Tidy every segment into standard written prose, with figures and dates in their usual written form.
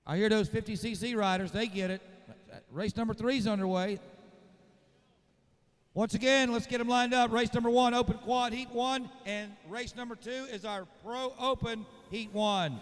I hear those 50cc riders, they get it. Race number 3 is underway. Once again, let's get them lined up. Race number 1, Open Quad Heat 1, and race number 2 is our Pro Open Heat 1.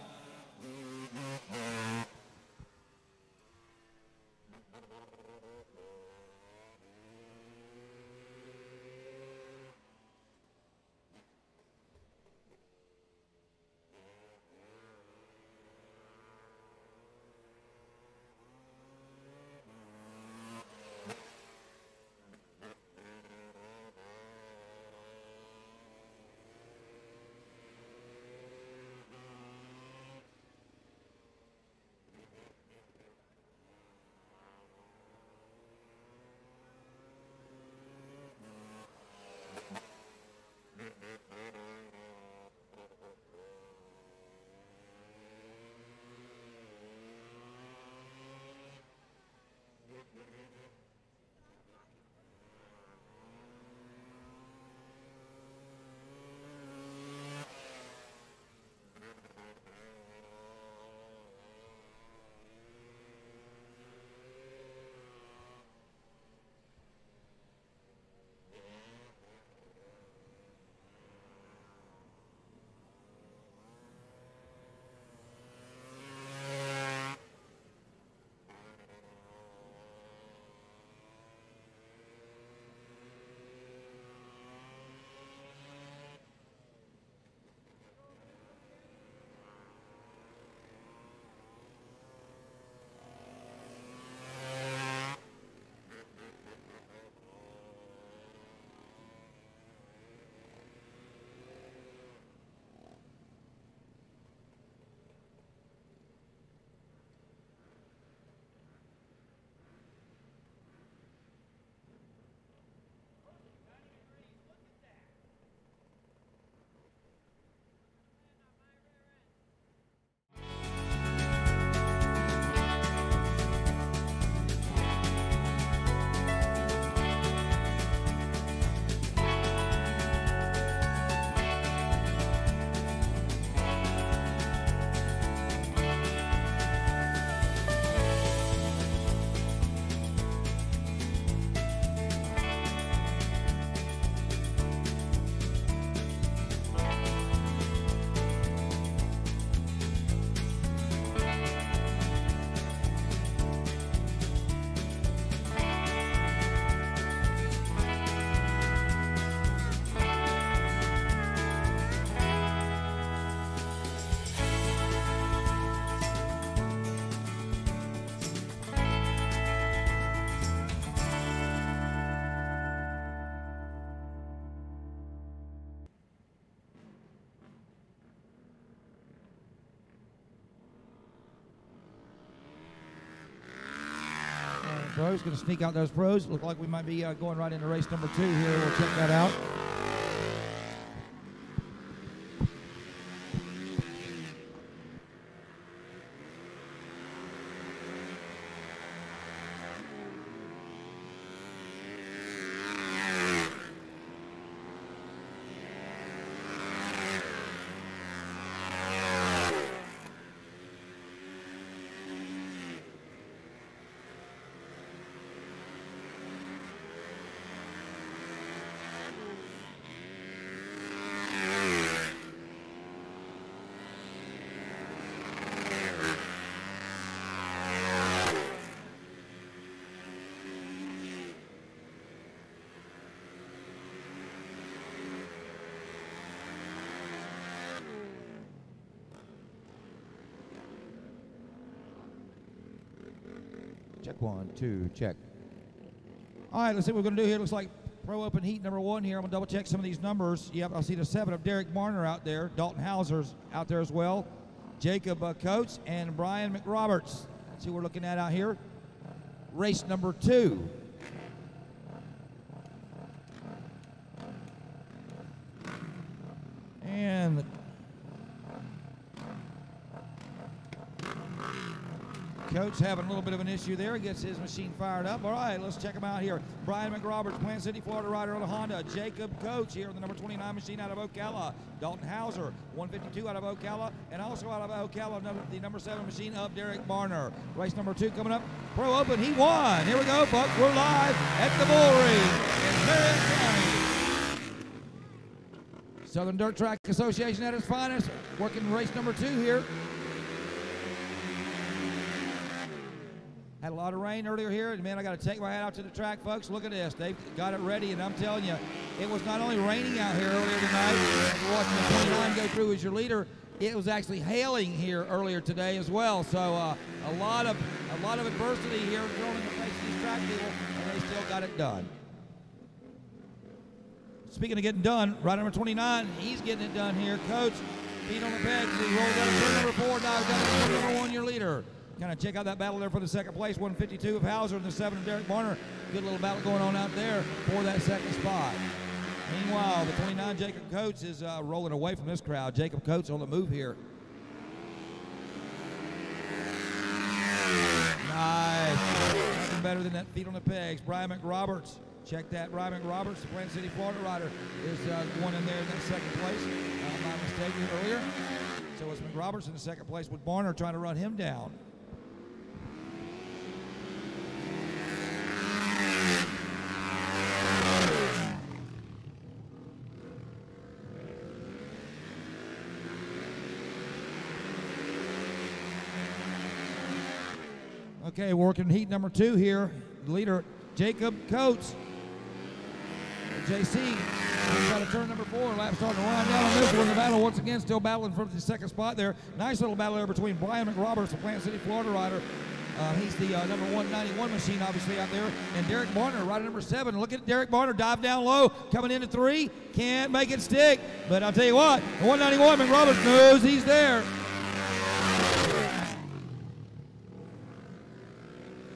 Pros, going to sneak out those pros. Look like we might be going right into race number 2 here. We'll check that out. Check 1, 2, check. All right, let's see what we're going to do here. Looks like Pro Open Heat number 1 here. I'm going to double check some of these numbers. Yep, I see the 7 of Derek Marner out there. Dalton Hauser's out there as well. Jacob Coates and Brian McRoberts. That's who we're looking at out here. Race number 2. And Coach having a little bit of an issue there. He gets his machine fired up. All right, let's check him out here. Brian McRoberts, Plant City, Florida rider on a Honda. Jacob Coates here on the number 29 machine out of Ocala. Dalton Hauser, 152 out of Ocala. And also out of Ocala, the number 7 machine of Derek Barner. Race number 2 coming up. Pro Open, he won. Here we go, folks. We're live at the Bullring in Marion County. Southern Dirt Track Association at its finest. Working race number 2 here. Had a lot of rain earlier here, and man, I got to take my hat out to the track, folks. Look at this. They've got it ready, and I'm telling you, it was not only raining out here earlier tonight, after watching the 29 go through as your leader, it was actually hailing here earlier today as well. So a lot of adversity here thrown in the face of these track people, and they still got it done. Speaking of getting done, rider number 29, he's getting it done here. Coach, feet on the pegs. He rolled out to number 4, now he's got the number 1, your leader. Kind of check out that battle there for the second place. 152 of Hauser and the 7 of Derek Barner. Good little battle going on out there for that second spot. Meanwhile, the 29 Jacob Coates is rolling away from this crowd. Jacob Coates on the move here. Nice. Nothing better than that feet on the pegs. Brian McRoberts. Check that. Brian McRoberts, the Plant City, Florida rider, is one in there in that second place. My mistake earlier. So it's McRoberts in the second place with Barner trying to run him down. Okay, working heat number 2 here. The leader, Jacob Coates. JC got to turn number 4. Lap starting to wind down on this one. The battle once again still battling for the second spot there. Nice little battle there between Brian McRoberts, the Plant City, Florida rider. He's the number 191 machine obviously out there. And Derek Barner, rider number 7. Look at Derek Barner dive down low, coming into 3. Can't make it stick. But I'll tell you what, the 191 McRoberts knows he's there.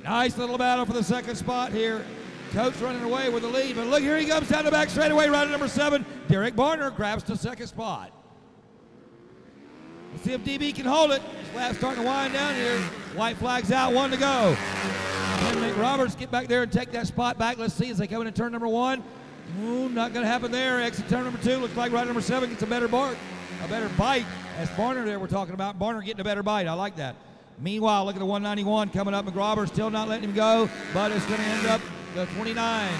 Nice little battle for the second spot here. Coates running away with the lead, but look, here he comes down the back straightaway, rider number 7. Derek Barner grabs the second spot. Let's see if DB can hold it. This lap's starting to wind down here. White flag's out, 1 to go. Can McRoberts get back there and take that spot back? Let's see as they come into turn number 1. Ooh, not going to happen there. Exit turn number 2. Looks like rider number 7 gets a better bite. That's Barner there we're talking about. Barner getting a better bite. I like that. Meanwhile, look at the 191 coming up. McRoberts still not letting him go, but it's going to end up the 29,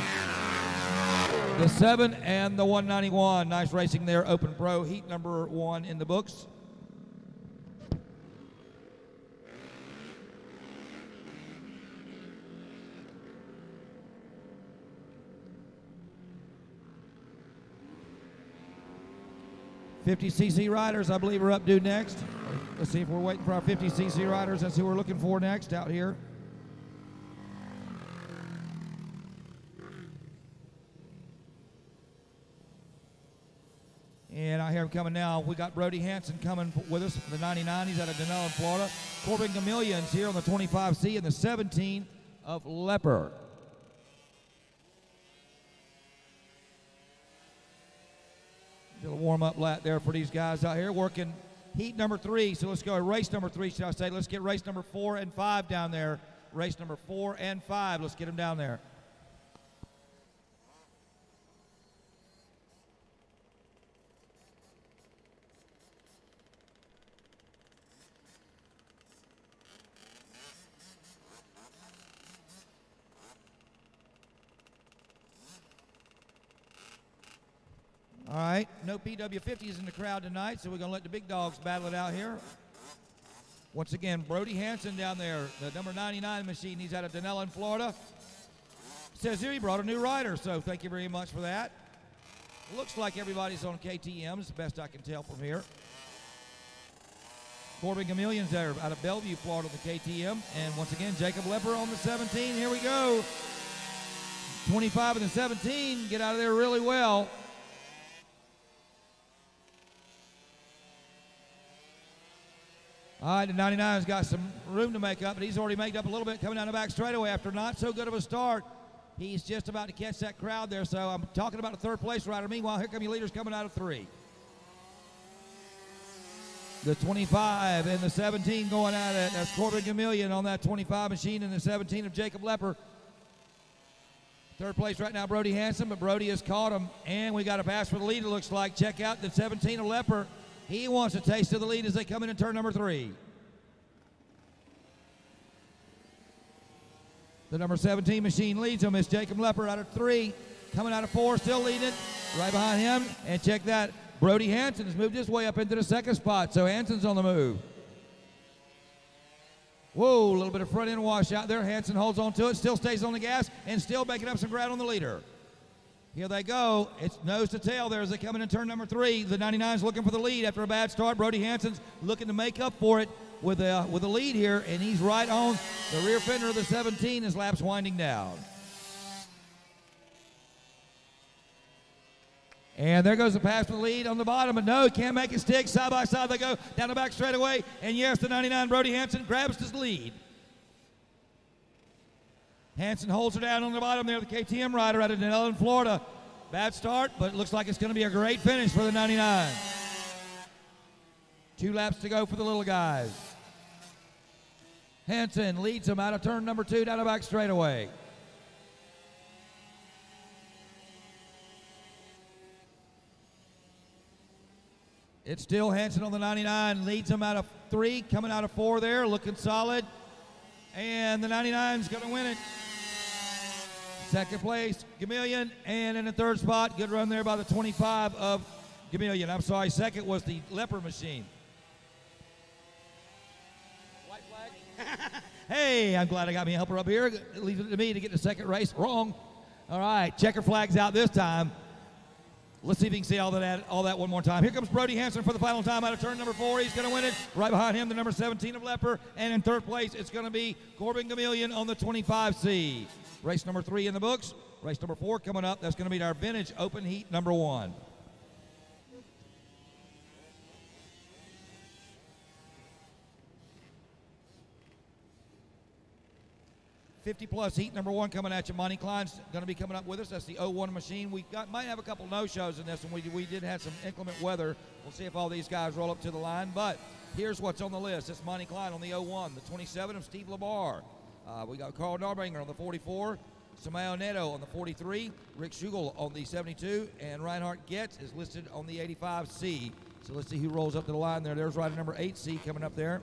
the 7, and the 191. Nice racing there. Open Pro heat number 1 in the books. $50cc riders, I believe, are up due next. Let's see if we're waiting for our 50cc riders. That's who we're looking for next out here. And I hear him coming now. We got Brody Hanson coming with us for the 99. He's out of Denellen, Florida. Corbin Gamillions here on the 25C and the 17 of Leper. Did a warm-up lap there for these guys out here working heat number 3. So let's go to race number 3, should I say. Let's get race number 4 and 5 down there. Race number 4 and 5. Let's get them down there. All right, no PW50s in the crowd tonight, so we're going to let the big dogs battle it out here. Once again, Brody Hanson down there, the number 99 machine. He's out of Denellen, Florida. Says here he brought a new rider, so thank you very much for that. Looks like everybody's on KTMs, the best I can tell from here. Corbin Gamillions there out of Bellevue, Florida, the KTM. And once again, Jacob Leper on the 17. Here we go. 25 and the 17 get out of there really well. All right, the 99's got some room to make up, but he's already made up a little bit coming down the back straightaway after not so good of a start. He's just about to catch that crowd there, so I'm talking about a third place rider. Meanwhile, here come your leaders coming out of 3. the 25 and the 17 going at it. That's Corbin Gamillion on that 25 machine, and the 17 of Jacob Lepper. Third place right now, Brody Hanson, but Brody has caught him, and we got a pass for the lead, it looks like. Check out the 17 of Lepper. He wants a taste of the lead as they come in turn number 3. The number 17 machine leads him. It's Jacob Lepper out of 3. Coming out of 4, still leading. Right behind him, and check that. Brody Hanson has moved his way up into the second spot, so Hanson's on the move. Whoa, a little bit of front end wash out there. Hanson holds on to it, still stays on the gas, and still making up some ground on the leader. Here they go. It's nose to tail there as they come in turn number 3. The 99's looking for the lead after a bad start. Brody Hanson's looking to make up for it with a lead here, and he's right on the rear fender of the 17 as laps winding down. And there goes the pass for the lead on the bottom, but no, he can't make it stick. Side by side they go down the back straightaway, and yes, the 99 Brody Hanson grabs his lead. Hanson holds her down on the bottom there, the KTM rider out of Denellen, Florida. Bad start, but it looks like it's going to be a great finish for the 99. 2 laps to go for the little guys. Hanson leads them out of turn number 2 down the back straightaway. It's still Hanson on the 99, leads him out of 3, coming out of 4 there, looking solid. And the 99's going to win it. Second place, Gamillion, and in the third spot, good run there by the 25 of Gamillion. I'm sorry, second was the Lepper machine. White flag. Hey, I'm glad I got me a helper up here. Leave it to me to get the second race. Wrong. All right, checker flag's out this time. Let's see if you can see all that one more time. Here comes Brody Hanson for the final time out of turn number 4. He's going to win it. Right behind him, the number 17 of Lepper. And in third place, it's going to be Corbin Gamillion on the 25C. Race number 3 in the books. Race number 4 coming up. That's going to be our vintage open heat number 1. +50 heat number 1 coming at you. Monty Klein's going to be coming up with us. That's the 01 machine. We might have a couple no-shows in this one. We did have some inclement weather. We'll see if all these guys roll up to the line. But here's what's on the list. It's Monty Klein on the 01, the 27 of Steve Labar. We got Carl Darbinger on the 44, Samayo Neto on the 43, Rick Schugel on the 72, and Reinhard Getz is listed on the 85C. So let's see who rolls up to the line there. There's rider number 8C coming up there.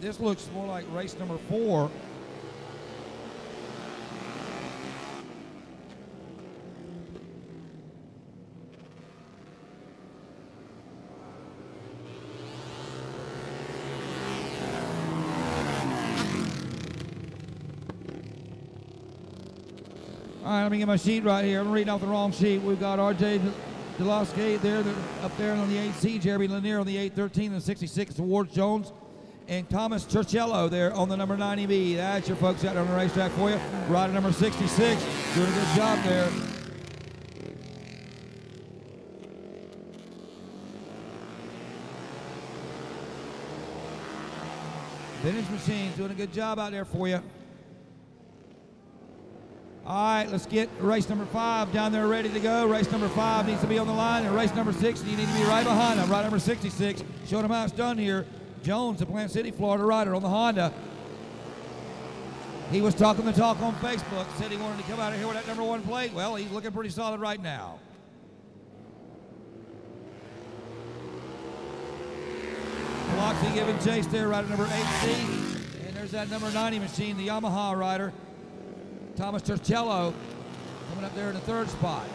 This looks more like race number 4. All right, let me get my sheet right here. I'm reading off the wrong sheet. We've got R.J. Deloske there, up there on the 8C, Jeremy Lanier on the 813 and 66, Ward Jones, and Thomas Churchiello there on the number 90B. That's your folks out on the racetrack for you. Rider number 66, doing a good job there. Vintage Machines doing a good job out there for you. All right, let's get race number 5 down there ready to go. Race number 5 needs to be on the line, and race number 6, you need to be right behind him. Rider number 66, showing them how it's done here. Jones, the Plant City, Florida rider on the Honda. He was talking the talk on Facebook, said he wanted to come out of here with that number 1 plate. Well, he's looking pretty solid right now. Biloxi giving chase there, rider number 8C. And there's that number 90 machine, the Yamaha rider, Thomas Turcello, coming up there in the 3rd spot.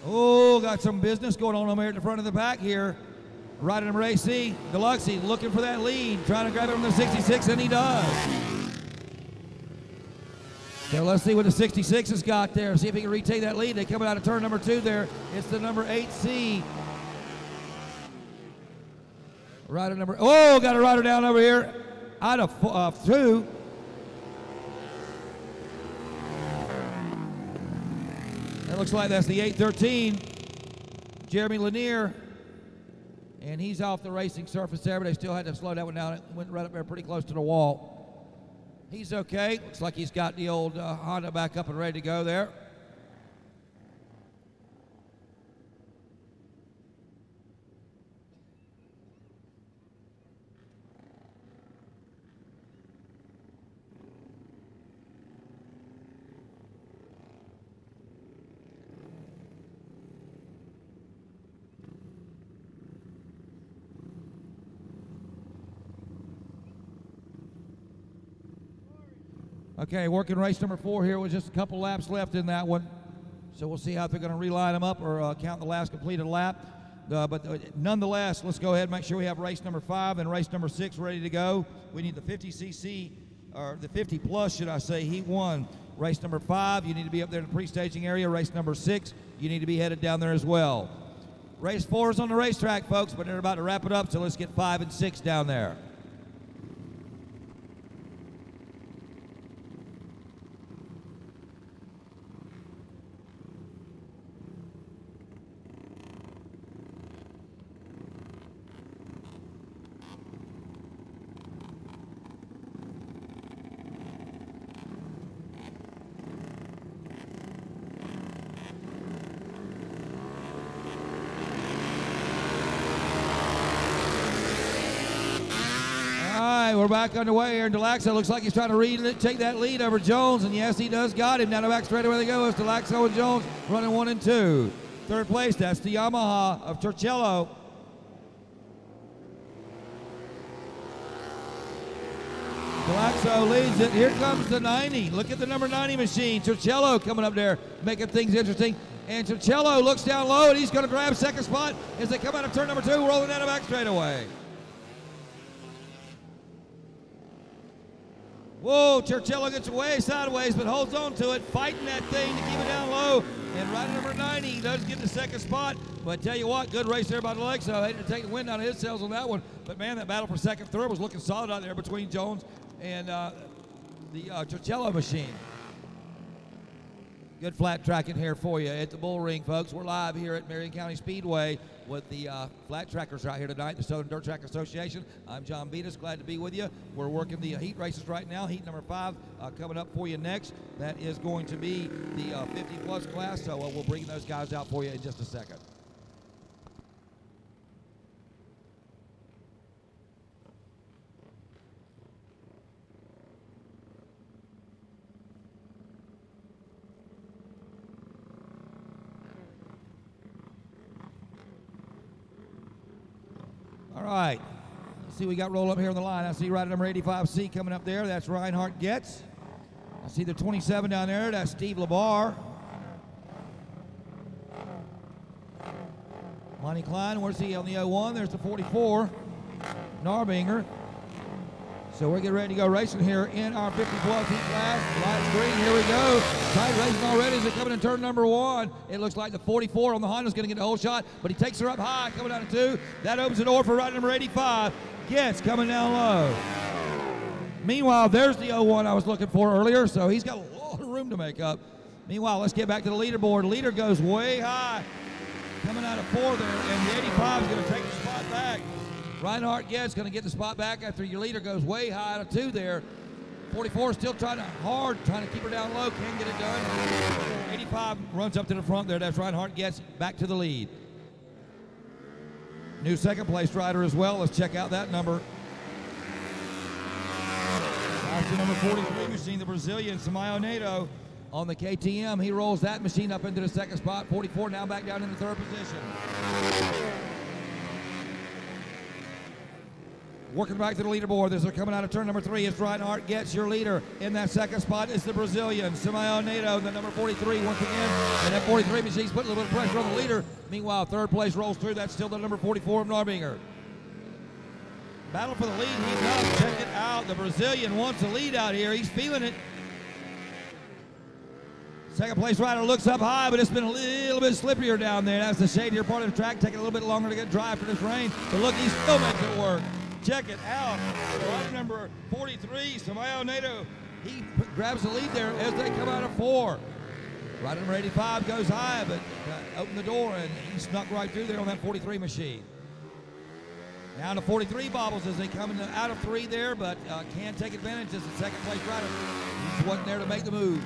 Oh, got some business going on over here at the front of the pack here. Rider number AC, Deluxe, looking for that lead, trying to grab it from the 66, and he does. So let's see what the 66 has got there. See if he can retake that lead. They coming out of turn number 2 there. It's the number 8C, Rider number, oh, got a rider down over here out of 2. That looks like that's the 813, Jeremy Lanier. And he's off the racing surface there, but they still had to slow that one down. It went right up there pretty close to the wall. He's okay. Looks like he's got the old Honda back up and ready to go there. Okay, working race number 4 here with just a couple laps left in that one. So we'll see how they're going to reline them up or count the last completed lap. But nonetheless, let's go ahead and make sure we have race number 5 and race number 6 ready to go. We need the 50cc, or the 50 plus, should I say, Heat 1. Race number 5, you need to be up there in the pre-staging area. Race number 6, you need to be headed down there as well. Race 4 is on the racetrack, folks, but they're about to wrap it up, so let's get 5 and 6 down there. We're back underway here in Delaxo. Looks like he's trying to take that lead over Jones, and yes, he does got him. Down the back straight where they go. It's Delaxo and Jones running 1 and 2. Third place, that's the Yamaha of Turcello. Delaxo leads it. Here comes the 90. Look at the number 90 machine. Turcello coming up there, making things interesting. And Turcello looks down low, and he's going to grab second spot as they come out of turn number 2, rolling down the back straightaway. Whoa, Turcello gets way sideways, but holds on to it, fighting that thing to keep it down low. And rider number 90 does get the second spot. But tell you what, good race there by the leg, so I hate to take the wind out of his sails on that one. But man, that battle for second, third was looking solid out there between Jones and the Turcello machine. Good flat tracking here for you at the Bullring, folks. We're live here at Marion County Speedway with the flat trackers right here tonight, the Southern Dirt Track Association. I'm John Beatus, glad to be with you. We're working the heat races right now. Heat number 5 coming up for you next. That is going to be the 50 plus class, so we'll bring those guys out for you in just a second. All right, let's see what we got rolled up here on the line. I see rider number 85C coming up there. That's Reinhardt Getz. I see the 27 down there. That's Steve LeBar. Monty Klein, where's he on the 01? There's the 44, Narbinger. So we're getting ready to go racing here in our 50 plus heat class. Lights green, here we go. Tight racing already as they're coming in turn number 1. It looks like the 44 on the Honda's going to get the whole shot, but he takes her up high, coming down to 2. That opens the door for rider number 85. Getz coming down low. Meanwhile, there's the 01 I was looking for earlier, so he's got a lot of room to make up. Meanwhile, let's get back to the leaderboard. Leader goes way high, coming out of 4 there, and the 85 is going to take the spot back. Reinhardt Getz going to get the spot back after your leader goes way high to 2 there. 44 still trying to keep her down low, can't get it done. 85 runs up to the front there. That's Reinhardt Getz back to the lead. New second place rider as well. Let's check out that number. That's the number 43 machine, the Brazilian Samayo Nato on the KTM. He rolls that machine up into the second spot. 44 now back down in the third position. Working back to the leaderboard as they're coming out of turn number 3. It's Reinhardt Getz, your leader. In that second spot is the Brazilian, Samayo Nato, the number 43 once again. And that 43 machine's putting a little bit of pressure on the leader. Meanwhile, third place rolls through. That's still the number 44 of Narbinger. Battle for the lead heating up. Check it out. The Brazilian wants the lead out here. He's feeling it. Second place rider looks up high, but it's been a little bit slipperier down there. That's the shadier part of the track, taking a little bit longer to get dry after this rain. But look, he still makes it work. Check it out. Rider number 43, Samayo Nato, he grabs the lead there as they come out of 4. Rider number 85 goes high, but opened the door, and he snuck right through there on that 43 machine. Down to 43 bobbles as they come out of 3 there, but can take advantage as the second place rider. He wasn't there to make the move.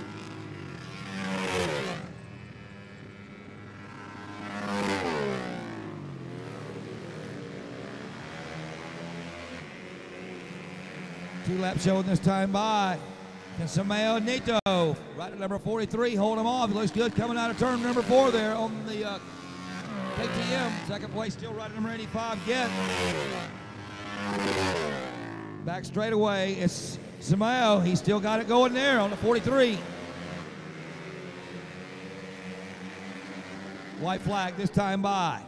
Two-lap showing this time by. Can Samayo Nato, rider number 43, hold him off? He looks good coming out of turn number 4 there on the KTM. Second place still rider number 85, Get. Back straight away, it's Samayo. He's still got it going there on the 43. White flag this time by.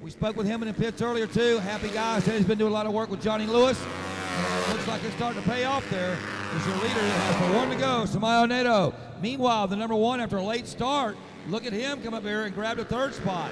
We spoke with him in the pits earlier too. Happy guy, said he's been doing a lot of work with Johnny Lewis. Looks like it's starting to pay off there. As your leader has 1 to go, Samayo Nato. Meanwhile, the number 1 after a late start, look at him come up here and grab the 3rd spot.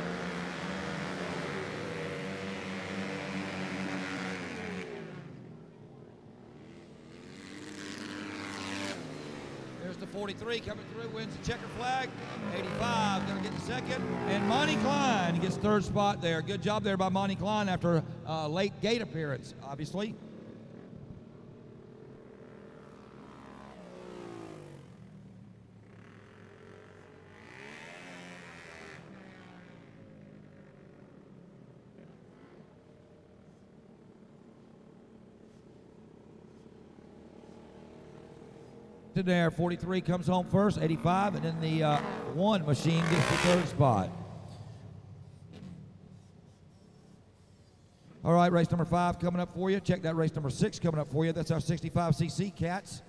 There's the 43 coming through, wins the checker flag. 85 going to get the 2nd. And Monty Klein gets 3rd spot there. Good job there by Monty Klein after a late gate appearance, obviously. There, 43 comes home first, 85, and then the 1 machine gets the 3rd spot. All right, race number 5 coming up for you. Check that race number 6 coming up for you. That's our 65cc Cats.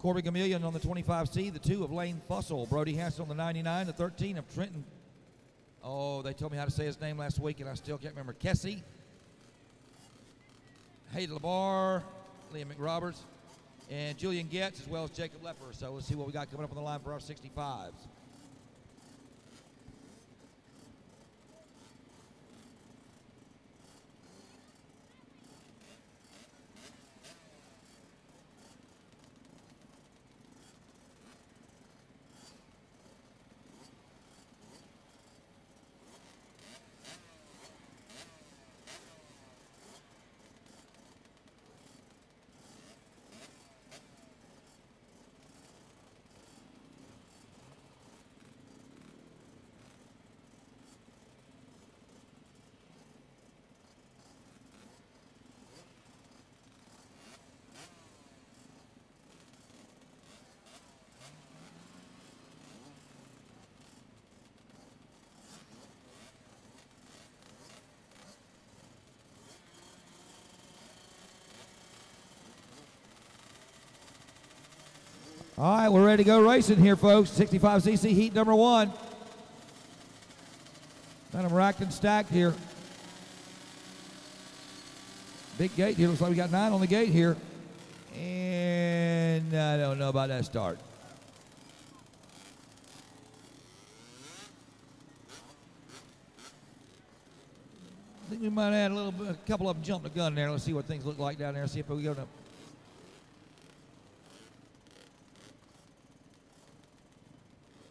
Corbin Gamillion on the 25C, the 2 of Lane Fussell, Brody Hassel on the 99, the 13 of Trenton. Oh, they told me how to say his name last week, and I still can't remember. Kessie, Hayden LeBar, Liam McRoberts, and Julian Getz, as well as Jacob Lepper. So let's see what we got coming up on the line for our 65s. All right, we're ready to go racing here, folks. 65cc heat number 1. Kind of racked and stacked here. Big gate here. Looks like we got 9 on the gate here. And I don't know about that start. I think we might add a couple of them jump the gun there. Let's see what things look like down there. See if we go to.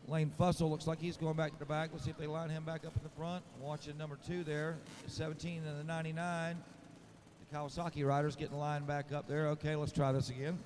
Lane Fussell looks like he's going back to the back. Let's see if they line him back up in the front. Watching number 2 there, the 17 and the 99. The Kawasaki riders getting lined back up there. Okay, let's try this again.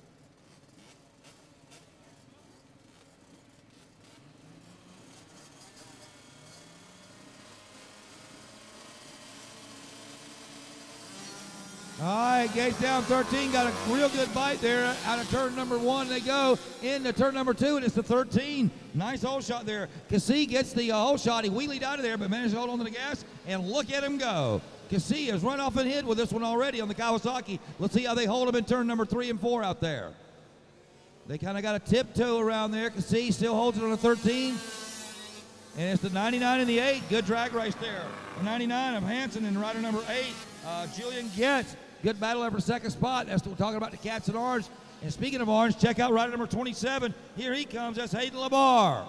All right, gates down 13, got a real good bite there. Out of turn number 1, they go into turn number 2, and it's the 13. Nice hole shot there. Cassie gets the hole shot. He wheelied out of there, but managed to hold on to the gas, and look at him go. Cassie has run off and hit with this one already on the Kawasaki. Let's see how they hold him in turn number 3 and 4 out there. They kind of got a tiptoe around there. Cassie still holds it on the 13. And it's the 99 and the 8. Good drag race there. The 99 of Hansen and rider number 8, Julian Getz. Good battle over second spot. That's what we're talking about, the Cats and Orange. And speaking of orange, check out rider number 27. Here he comes. That's Hayden LeBar.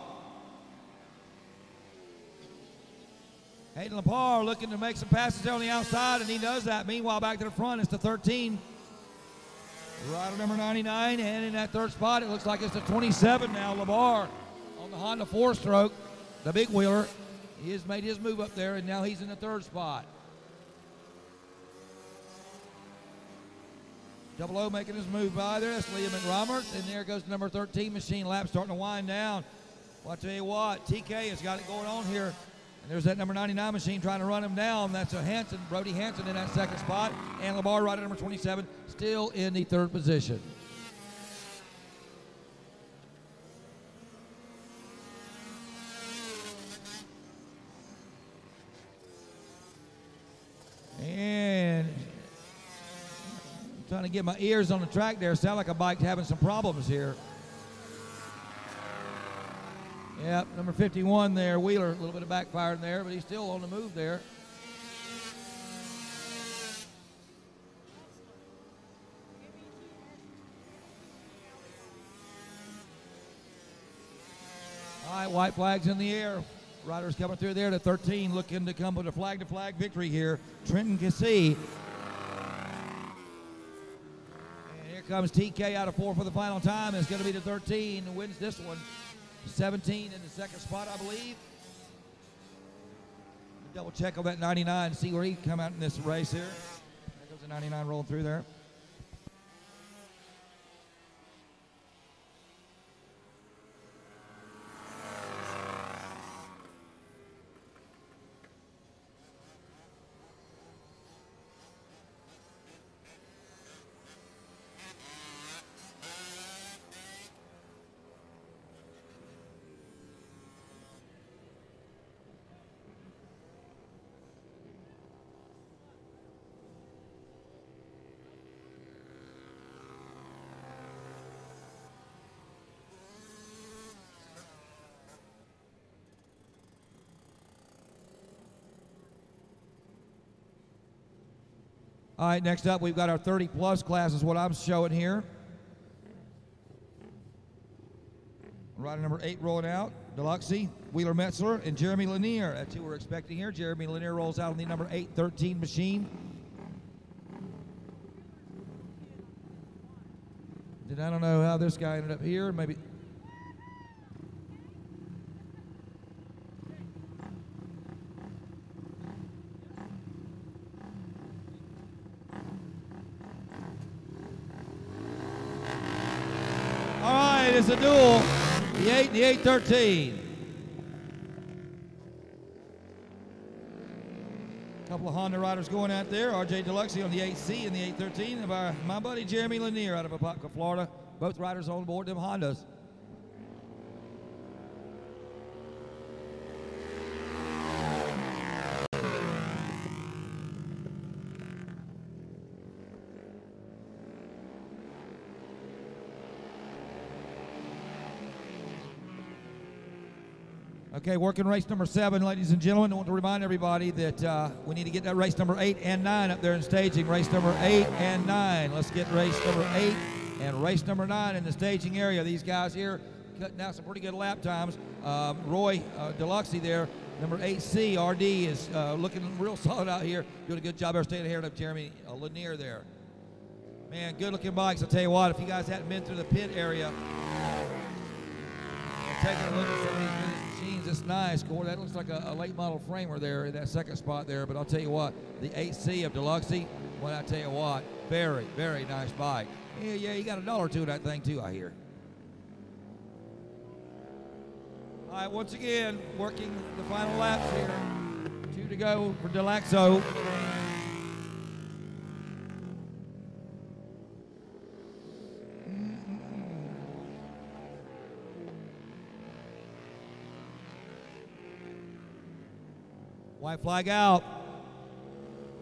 Hayden LeBar looking to make some passes on the outside, and he does that. Meanwhile, back to the front, it's the 13. Rider number 99, and in that third spot, it looks like it's the 27 now. LeBar on the Honda 4-stroke, the big wheeler. He has made his move up there, and now he's in the third spot. Double O making his move by there. That's Liam McRoberts. And there goes the number 13 machine lap starting to wind down. Well, I tell you what, TK has got it going on here. And there's that number 99 machine trying to run him down. That's a Hanson, Brody Hanson in that second spot. And LeBar, rider number 27, still in the third position. And trying to get my ears on the track there. Sound like a bike's having some problems here. Yep, number 51 there, Wheeler, a little bit of backfiring there, but he's still on the move there. All right, white flags in the air. Riders coming through there to 13, looking to come with a flag-to-flag victory here. Trenton Cassee. Comes TK out of 4 for the final time. It's going to be the 13 who wins this one. 17 in the second spot, I believe. Double check on that 99, see where he can come out in this race here. There goes the 99 rolling through there. All right, next up, we've got our 30-plus class is what I'm showing here. Rider number 8 rolling out, Deluxe, Wheeler Metzler, and Jeremy Lanier. That's who we're expecting here. Jeremy Lanier rolls out on the number 813 machine. I don't know how this guy ended up here. Maybe. All right, it's a duel. The 8 and the 813. Couple of Honda riders going out there. RJ Deluxe on the 8C and the 813 of my buddy Jeremy Lanier out of Apopka, Florida. Both riders on board them Hondas. Okay, working race number 7, ladies and gentlemen. I want to remind everybody that we need to get that race number 8 and 9 up there in staging. Race number 8 and 9. Let's get race number 8 and race number 9 in the staging area. These guys here cutting out some pretty good lap times. Roy Deluxe there, number 8C, RD, is looking real solid out here. Doing a good job there staying ahead of Jeremy Lanier there. Man, good looking bikes. I'll tell you what, if you guys hadn't been through the pit area, taking a look at some of these machines, it's nice. Corey, that looks like a late model framer there in that second spot there. But I'll tell you what, the 8C of Deluxe, well, I tell you what, very, very nice bike. Yeah, you got $1 or $2 in that thing too, I hear. All right, once again, working the final laps here. 2 to go for Deluxo. White flag out.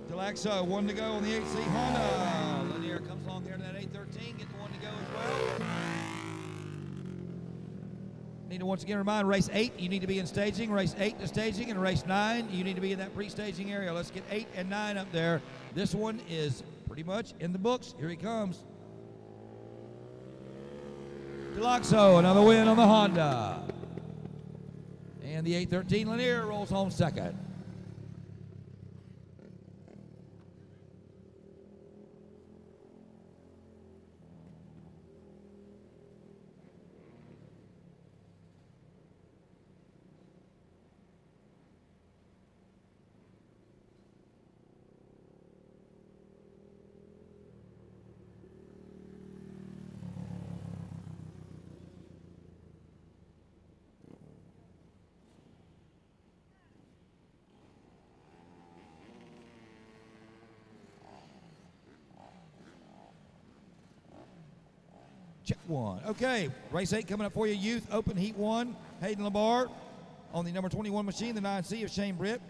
Deluxo, 1 to go on the 8C Honda. Lanier comes along there to that 813, getting 1 to go as well. Need to once again remind, race 8, you need to be in staging. Race 8 to staging, and race 9, you need to be in that pre-staging area. Let's get 8 and 9 up there. This one is pretty much in the books. Here he comes. Deluxo, another win on the Honda. And the 813 Lanier rolls home second. Check one. Okay, race 8 coming up for you. Youth Open Heat 1. Hayden Labar on the number 21 machine, the 9C of Shane Britt.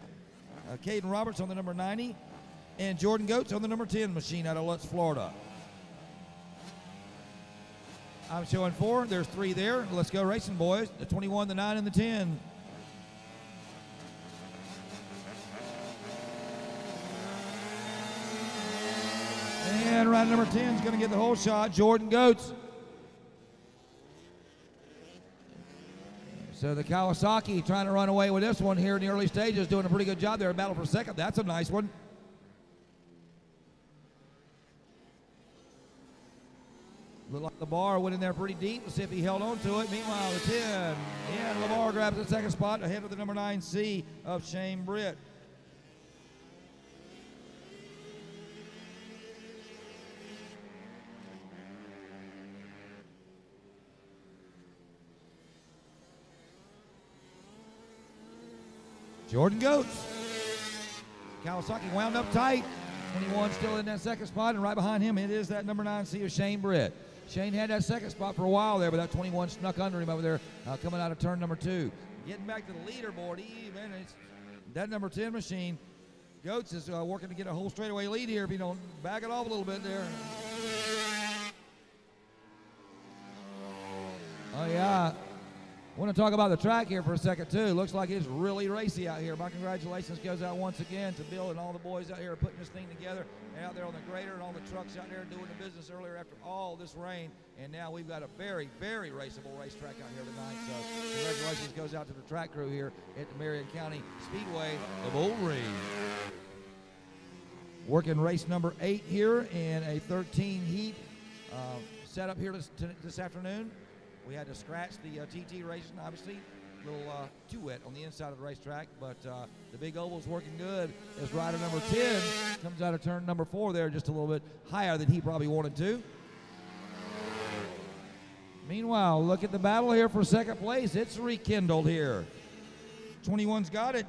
Caden Roberts on the number 90. And Jordan Goetz on the number 10 machine out of Lutz, Florida. I'm showing 4. There's 3 there. Let's go racing, boys. The 21, the 9, and the 10. And rider number 10 is going to get the whole shot, Jordan Goetz. So the Kawasaki trying to run away with this one here in the early stages, doing a pretty good job there. A battle for second. That's a nice one. Looked like Labar went in there pretty deep. Let's see if he held on to it. Meanwhile, the 10. And Labar grabs the second spot ahead of the number 9C of Shane Britt. Jordan Goetz. Kawasaki wound up tight. 21 still in that second spot, and right behind him it is that number 9C of Shane Britt. Shane had that second spot for a while there, but that 21 snuck under him over there coming out of turn number 2. Getting back to the leaderboard, even it's that number 10 machine. Goetz is working to get a whole straightaway lead here if you don't back it off a little bit there. Oh yeah. I want to talk about the track here for a second, too. Looks like it's really racy out here. My congratulations goes out once again to Bill and all the boys out here putting this thing together, and out there on the grader and all the trucks out there doing the business earlier after all this rain. And now we've got a very, very raceable racetrack out here tonight. So congratulations goes out to the track crew here at the Marion County Speedway, the Bullring. Working race number 8 here in a 13 heat setup here this afternoon. We had to scratch the TT racing, obviously. A little too wet on the inside of the racetrack, but the big oval's working good as rider number 10 comes out of turn number 4 there, just a little bit higher than he probably wanted to. Meanwhile, look at the battle here for second place. It's rekindled here. 21's got it,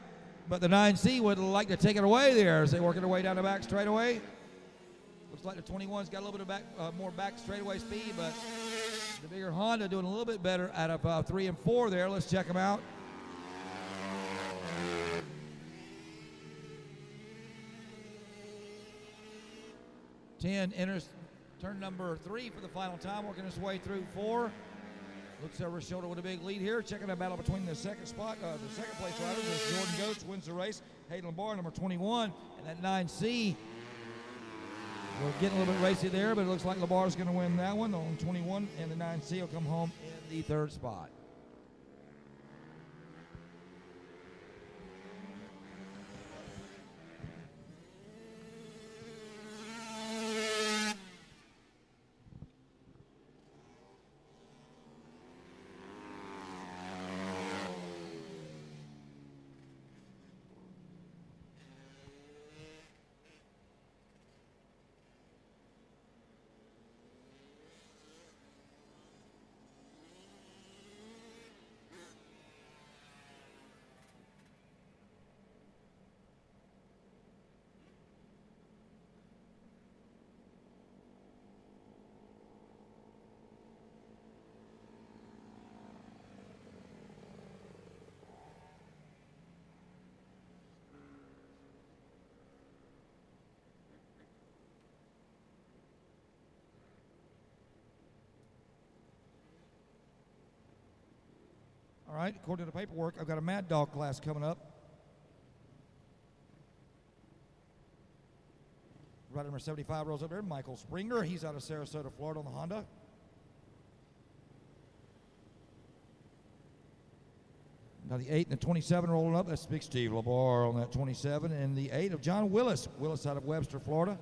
but the 9C would like to take it away there as they working their way down the back straightaway. Looks like the 21's got a little bit of more back straightaway speed, but the bigger Honda doing a little bit better out of 3 and 4 there. Let's check them out. Ten enters turn number 3 for the final time, working his way through 4. Looks over his shoulder with a big lead here. Checking the battle between the second place riders as Jordan Goetz wins the race. Hayden Labar, number 21, and that 9C. We're getting a little bit racy there, but it looks like Labar's going to win that one on 21, and the 9C will come home in the 3rd spot. All right, according to the paperwork, I've got a Mad Dog class coming up. Rider number 75 rolls up there, Michael Springer. He's out of Sarasota, Florida on the Honda. Now the 8 and the 27 rolling up. That's Big Steve LeBar on that 27. And the 8 of John Willis. Willis out of Webster, Florida.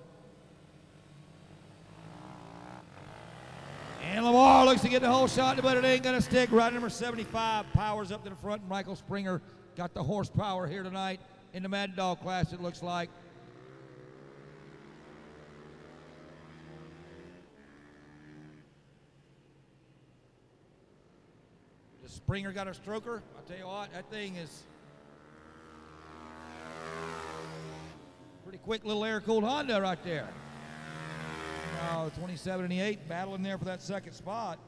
And LeBar looks to get the whole shot, but it ain't going to stick. Rider number 75 powers up to the front. Michael Springer got the horsepower here tonight in the Mad Dog class, it looks like. Springer got a stroker. I'll tell you what, that thing is pretty quick little air-cooled Honda right there. Now, 27 and the 8 battling there for that second spot.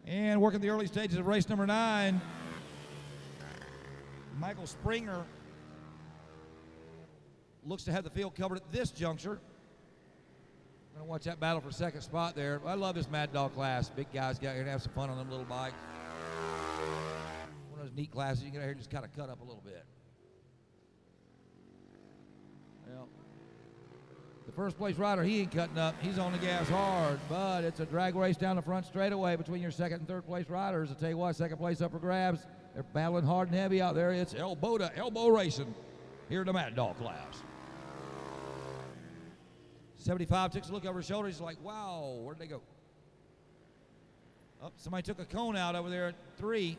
And working the early stages of race number 9, Michael Springer looks to have the field covered at this juncture. I'm going to watch that battle for second spot there. I love this Mad Dog class. Big guys get out here and have some fun on them little bikes. One of those neat classes, you can get out here and just kind of cut up a little bit. Well, the first place rider, he ain't cutting up. He's on the gas hard, but it's a drag race down the front straightaway between your second and third place riders. I'll tell you what, second place up for grabs. They're battling hard and heavy out there. It's elbow to elbow racing here in the Mad Dog class. 75 takes a look over his shoulder. He's like, wow, where'd they go? Oh, somebody took a cone out over there at 3.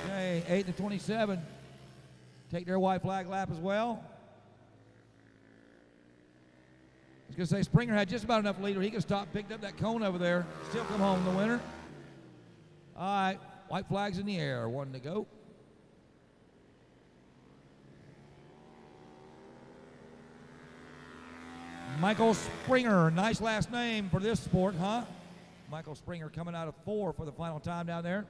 Okay, 8 to 27. Take their white flag lap as well. I was going to say Springer had just about enough lead where he could stop, picked up that cone over there, still come home the winner. All right, white flag's in the air, 1 to go. Michael Springer, nice last name for this sport, huh? Michael Springer coming out of 4 for the final time down there.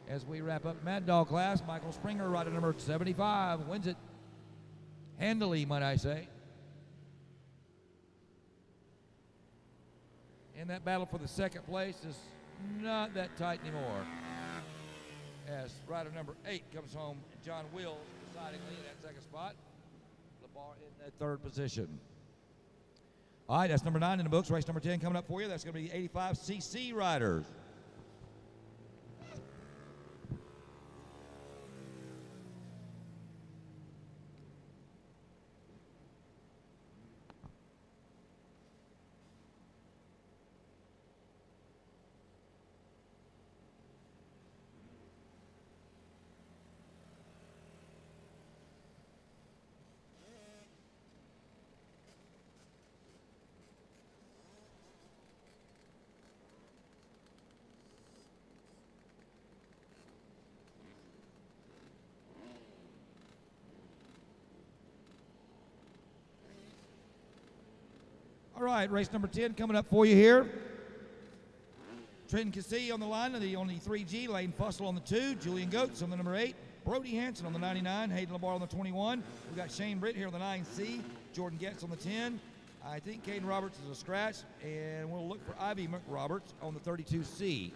As we wrap up Mad Dog class, Michael Springer, rider number 75, wins it handily, might I say. And that battle for the second place is not that tight anymore. As rider number 8 comes home, John Wills decidingly in that second spot. LeBar in that third position. All right, that's number 9 in the books. Race number 10 coming up for you. That's going to be the 85cc riders. All right, race number 10 coming up for you here. Trenton Cassey on the line on the 3G, Lane Fussell on the 2, Julian Goetz on the number 8, Brody Hansen on the 99, Hayden LeBar on the 21. We've got Shane Britt here on the 9C, Jordan Getz on the 10. I think Caden Roberts is a scratch, and we'll look for Ivy McRoberts on the 32C.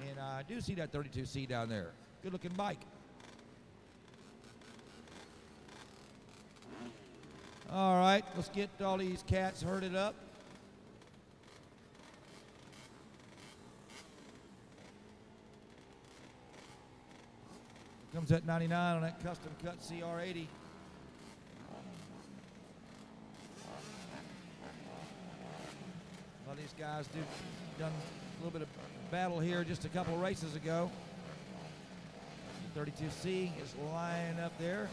And I do see that 32C down there. Good looking bike. All right, let's get all these cats herded up. Comes at 99 on that custom cut CR80. A lot of these guys done a little bit of battle here just a couple of races ago. The 32C is lying up there.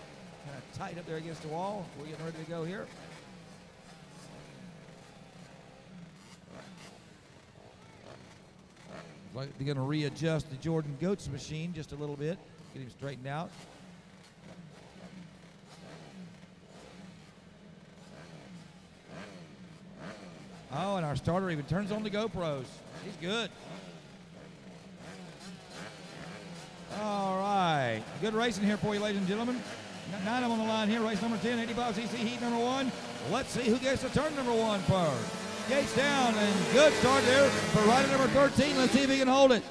Kind of tight up there against the wall. We're getting ready to go here. Like they're going to readjust the Jordan Goetz machine just a little bit, get him straightened out. Oh, and our starter even turns on the GoPros. He's good. All right. Good racing here for you, ladies and gentlemen. Got 9 of them on the line here. Race number 10, 85cc heat number 1. Let's see who gets to turn number 1 first. Gates down, and good start there for rider number 13. Let's see if he can hold it.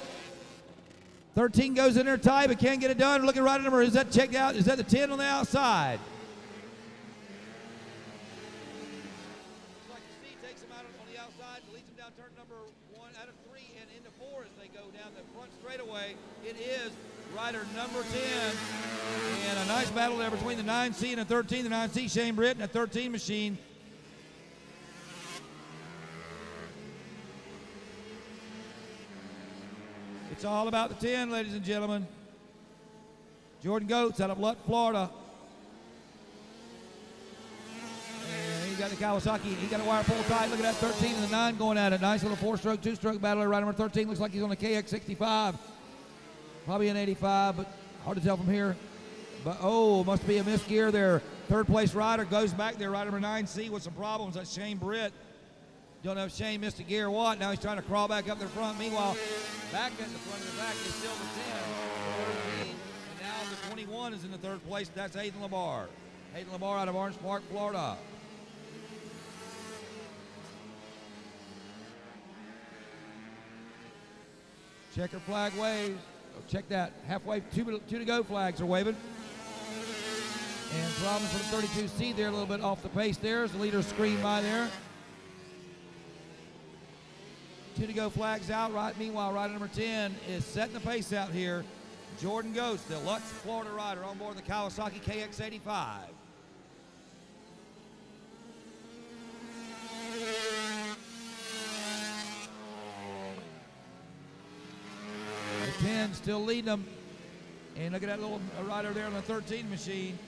13 goes in there tight, but can't get it done. Look at rider number, is that checked out? Is that the 10 on the outside? Looks like the C takes him out on the outside, leads him down turn number 1 out of 3 and into 4 as they go down the front straightaway. It is rider number 10. And a nice battle there between the 9C and the 13. The 9C, Shane Britt, and the 13 machine. It's all about the 10, ladies and gentlemen. Jordan Goetz out of Lutt, Florida. And he got the Kawasaki. He got a wire pull tight. Look at that 13 and the 9 going at it. Nice little 4-stroke, 2-stroke battle. Rider number 13 looks like he's on a KX65. Probably an 85, but hard to tell from here. But, oh, must be a missed gear there. Third place rider goes back there. Rider number 9C with some problems. That's Shane Britt. Don't know if Shane missed a gear or what. Now he's trying to crawl back up the front. Meanwhile, back at the front of the back is still the 10, 13, and now the 21 is in the third place. That's Hayden Labar. Hayden Labar out of Orange Park, Florida. Checker flag waves. Oh, check that. Halfway, two to go flags are waving. And problems for the 32C there, a little bit off the pace there as the leader screened by there. 2 to go flags out. Right. Meanwhile, rider number 10 is setting the pace out here. Jordan Ghost, the Lutz, Florida rider, on board the Kawasaki KX85. The 10 still leading them. And look at that little rider there on the 13 machine.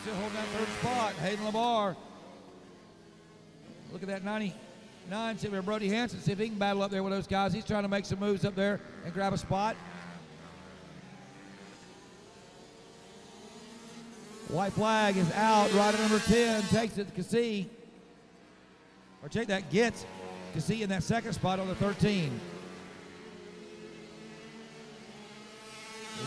Still holding that third spot. Hayden Labar. Look at that 99. See if Brody Hansen, see if he can battle up there with those guys. He's trying to make some moves up there and grab a spot. White flag is out. Rider number 10 takes it to Cassie. Or check that, gets Cassie in that second spot on the 13.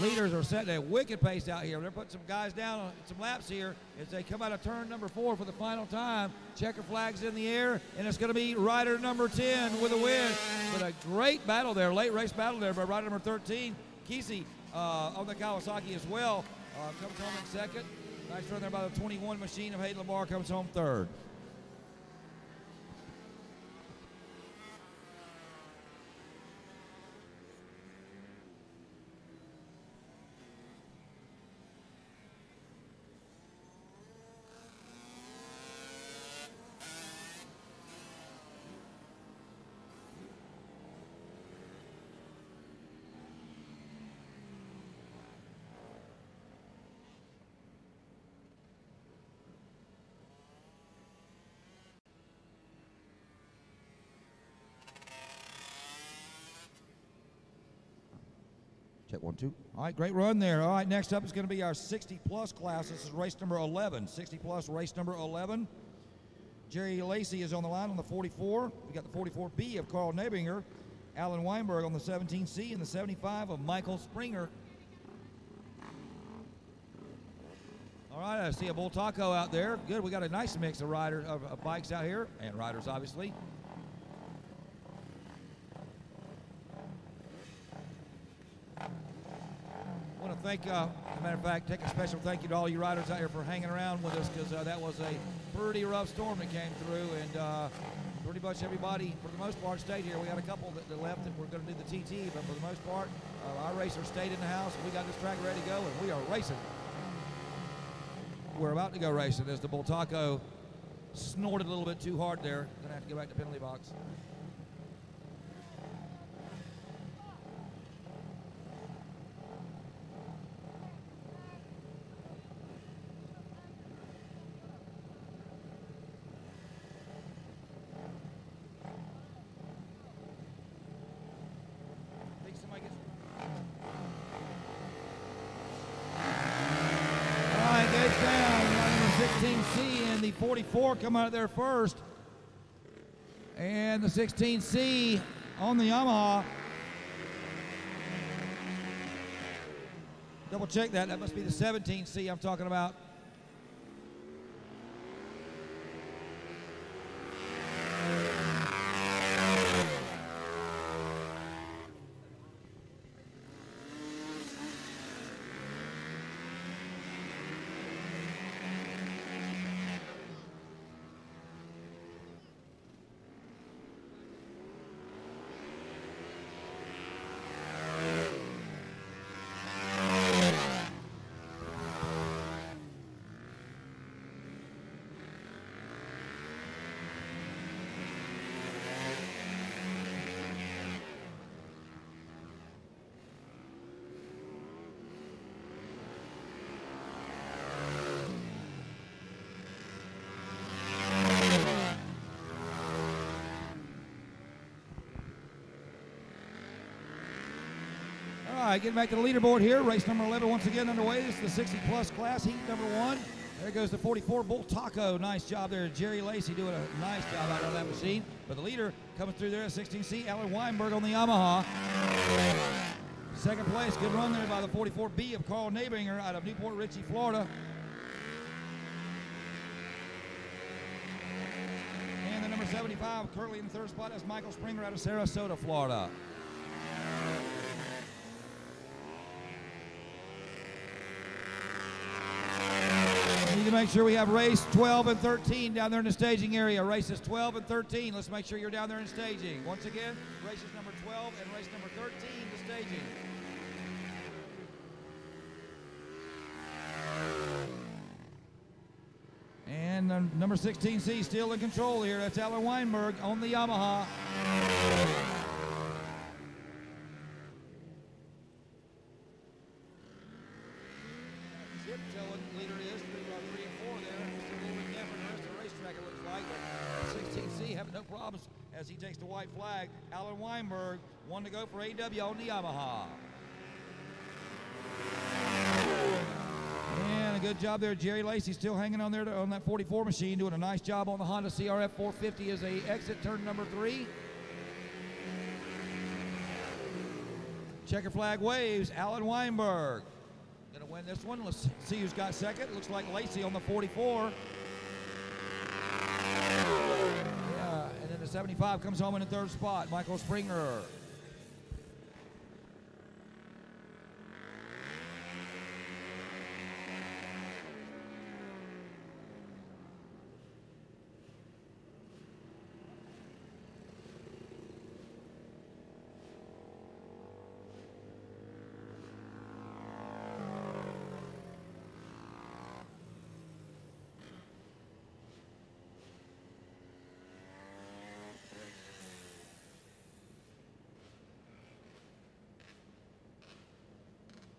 Leaders are setting a wicked pace out here. They're putting some guys down on some laps here as they come out of turn number 4 for the final time. Checker flags in the air, and it's going to be rider number 10 with a win. But a great battle there, late race battle there by rider number 13. Kesey on the Kawasaki as well comes home in second. Nice run there by the 21 machine of Hayden Labar, comes home third. Check 1, 2. All right, great run there. All right, next up is going to be our 60-plus class. This is race number 11. 60-plus race number 11. Jerry Lacey is on the line on the 44. We got the 44B of Carl Nebinger. Alan Weinberg on the 17C and the 75 of Michael Springer. All right, I see a Bull Taco out there. Good, we got a nice mix of of bikes out here, and riders, obviously. I want to thank, as a matter of fact, take a special thank you to all you riders out here for hanging around with us, because that was a pretty rough storm that came through, and pretty much everybody, for the most part, stayed here. We got a couple that left that were going to do the TT, but for the most part, our racers stayed in the house. We got this track ready to go, and we are racing. We're about to go racing as the Bull Taco snorted a little bit too hard there. Gonna have to go back to penalty box. the 44 come out of there first. And the 16C on the Yamaha. Double check that. That must be the 17C I'm talking about. All right, getting back to the leaderboard here. Race number 11 once again underway. This is the 60-plus class, heat number 1. There goes the 44 Bull Taco. Nice job there. Jerry Lacey doing a nice job out on that machine. But the leader coming through there at 16C, Alan Weinberg on the Yamaha. Second place, good run there by the 44B of Carl Nabinger out of Newport Richey, Florida. And the number 75, currently in the third spot, is Michael Springer out of Sarasota, Florida. Need to make sure we have race 12 and 13 down there in the staging area. Races 12 and 13. Let's make sure you're down there in staging. Once again, races number 12 and race number 13 to staging. And number 16C still in control here. That's Alan Weinberg on the Yamaha. No problems as he takes the white flag. Alan Weinberg, one to go for AW on the Yamaha. And a good job there. Jerry Lacey still hanging on there on that 44 machine, doing a nice job on the Honda CRF 450 as they exit turn number 3. Checker flag waves. Alan Weinberg gonna win this one. Let's see who's got second. Looks like Lacey on the 44. And then the 75 comes home in the third spot, Michael Springer.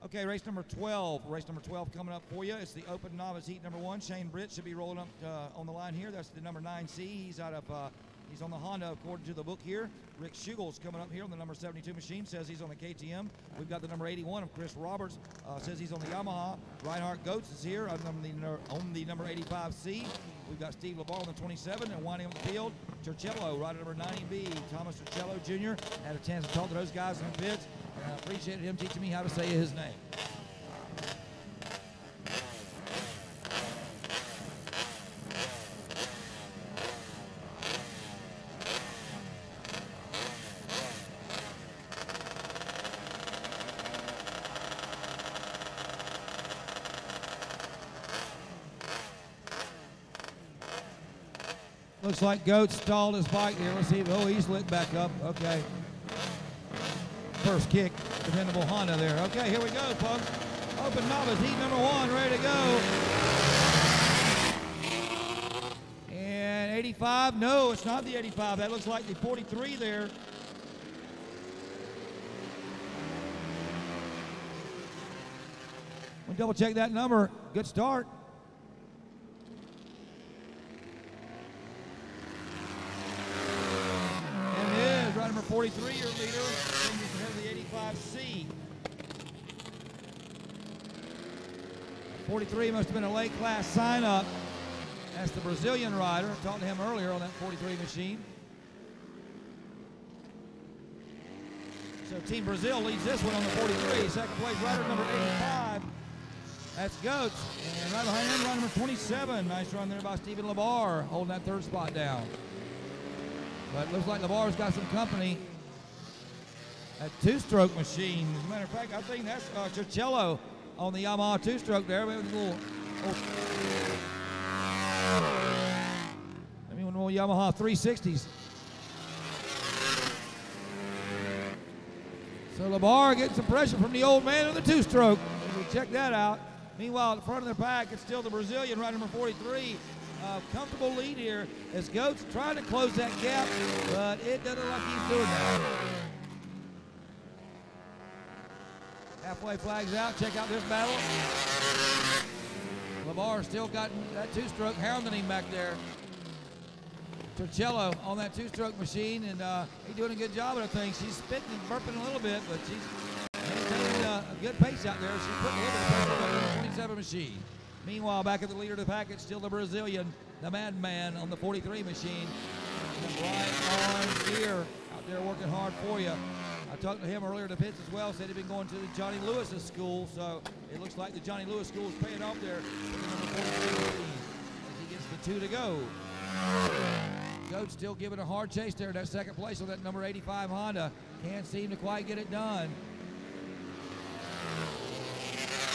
Okay, race number 12. Race number 12 coming up for you. It's the Open Novice Heat number 1. Shane Britt should be rolling up on the line here. That's the number 9C. He's out of he's on the Honda according to the book here. Rick Schugel's coming up here on the number 72 machine. Says he's on the KTM. We've got the number 81 of Chris Roberts. Says he's on the Yamaha. Reinhard Goetz is here on the number 85C. We've got Steve LeBar on the 27 and winding up the field. Turcello, rider number 90B. Thomas Turcello Jr. Had a chance to talk to those guys in the pits. And I appreciated him teaching me how to say his name. Looks like Goat stalled his bike here. Let's see. Oh, he's lit back up. Okay. First kick, dependable Honda there. Okay, here we go, folks. Open Novice, heat number 1, ready to go. And 85, no, it's not the 85. That looks like the 43 there. We'll double check that number. Good start. And it is, right number 43, your leader. The 85C. 43 must have been a late class sign up. That's the Brazilian rider. I talked to him earlier on that 43 machine. So Team Brazil leads this one on the 43. Second place rider number 85. That's Goats. And right behind him, rider number 27. Nice run there by Stephen LeBar, holding that third spot down. But it looks like LeBar's got some company. That two-stroke machine. As a matter of fact, I think that's Chichello on the Yamaha two-stroke there. Maybe a little Yamaha 360s. So LeBar getting some pressure from the old man in the two-stroke. We'll check that out. Meanwhile, at the front of their pack, it's still the Brazilian, rider number 43. Comfortable lead here as Goats trying to close that gap, but it doesn't look like he's doing that. Halfway flags out. Check out this battle. LeBar still got that two-stroke hounding him back there. Torcello on that two-stroke machine, and he's doing a good job of things. She's spitting and burping a little bit, but she's maintaining a good pace out there. She's putting a little bit of pressure on the 27 machine. Meanwhile, back at the leader of the pack, it's still the Brazilian, the Madman on the 43 machine. And Brian on here out there working hard for you. I talked to him earlier at the pits as well, said he'd been going to the Johnny Lewis's school, so it looks like the Johnny Lewis school is paying off there with the number 43 machine as he gets the 2 to go. Goats still giving a hard chase there. That second place on that number 85 Honda. Can't seem to quite get it done.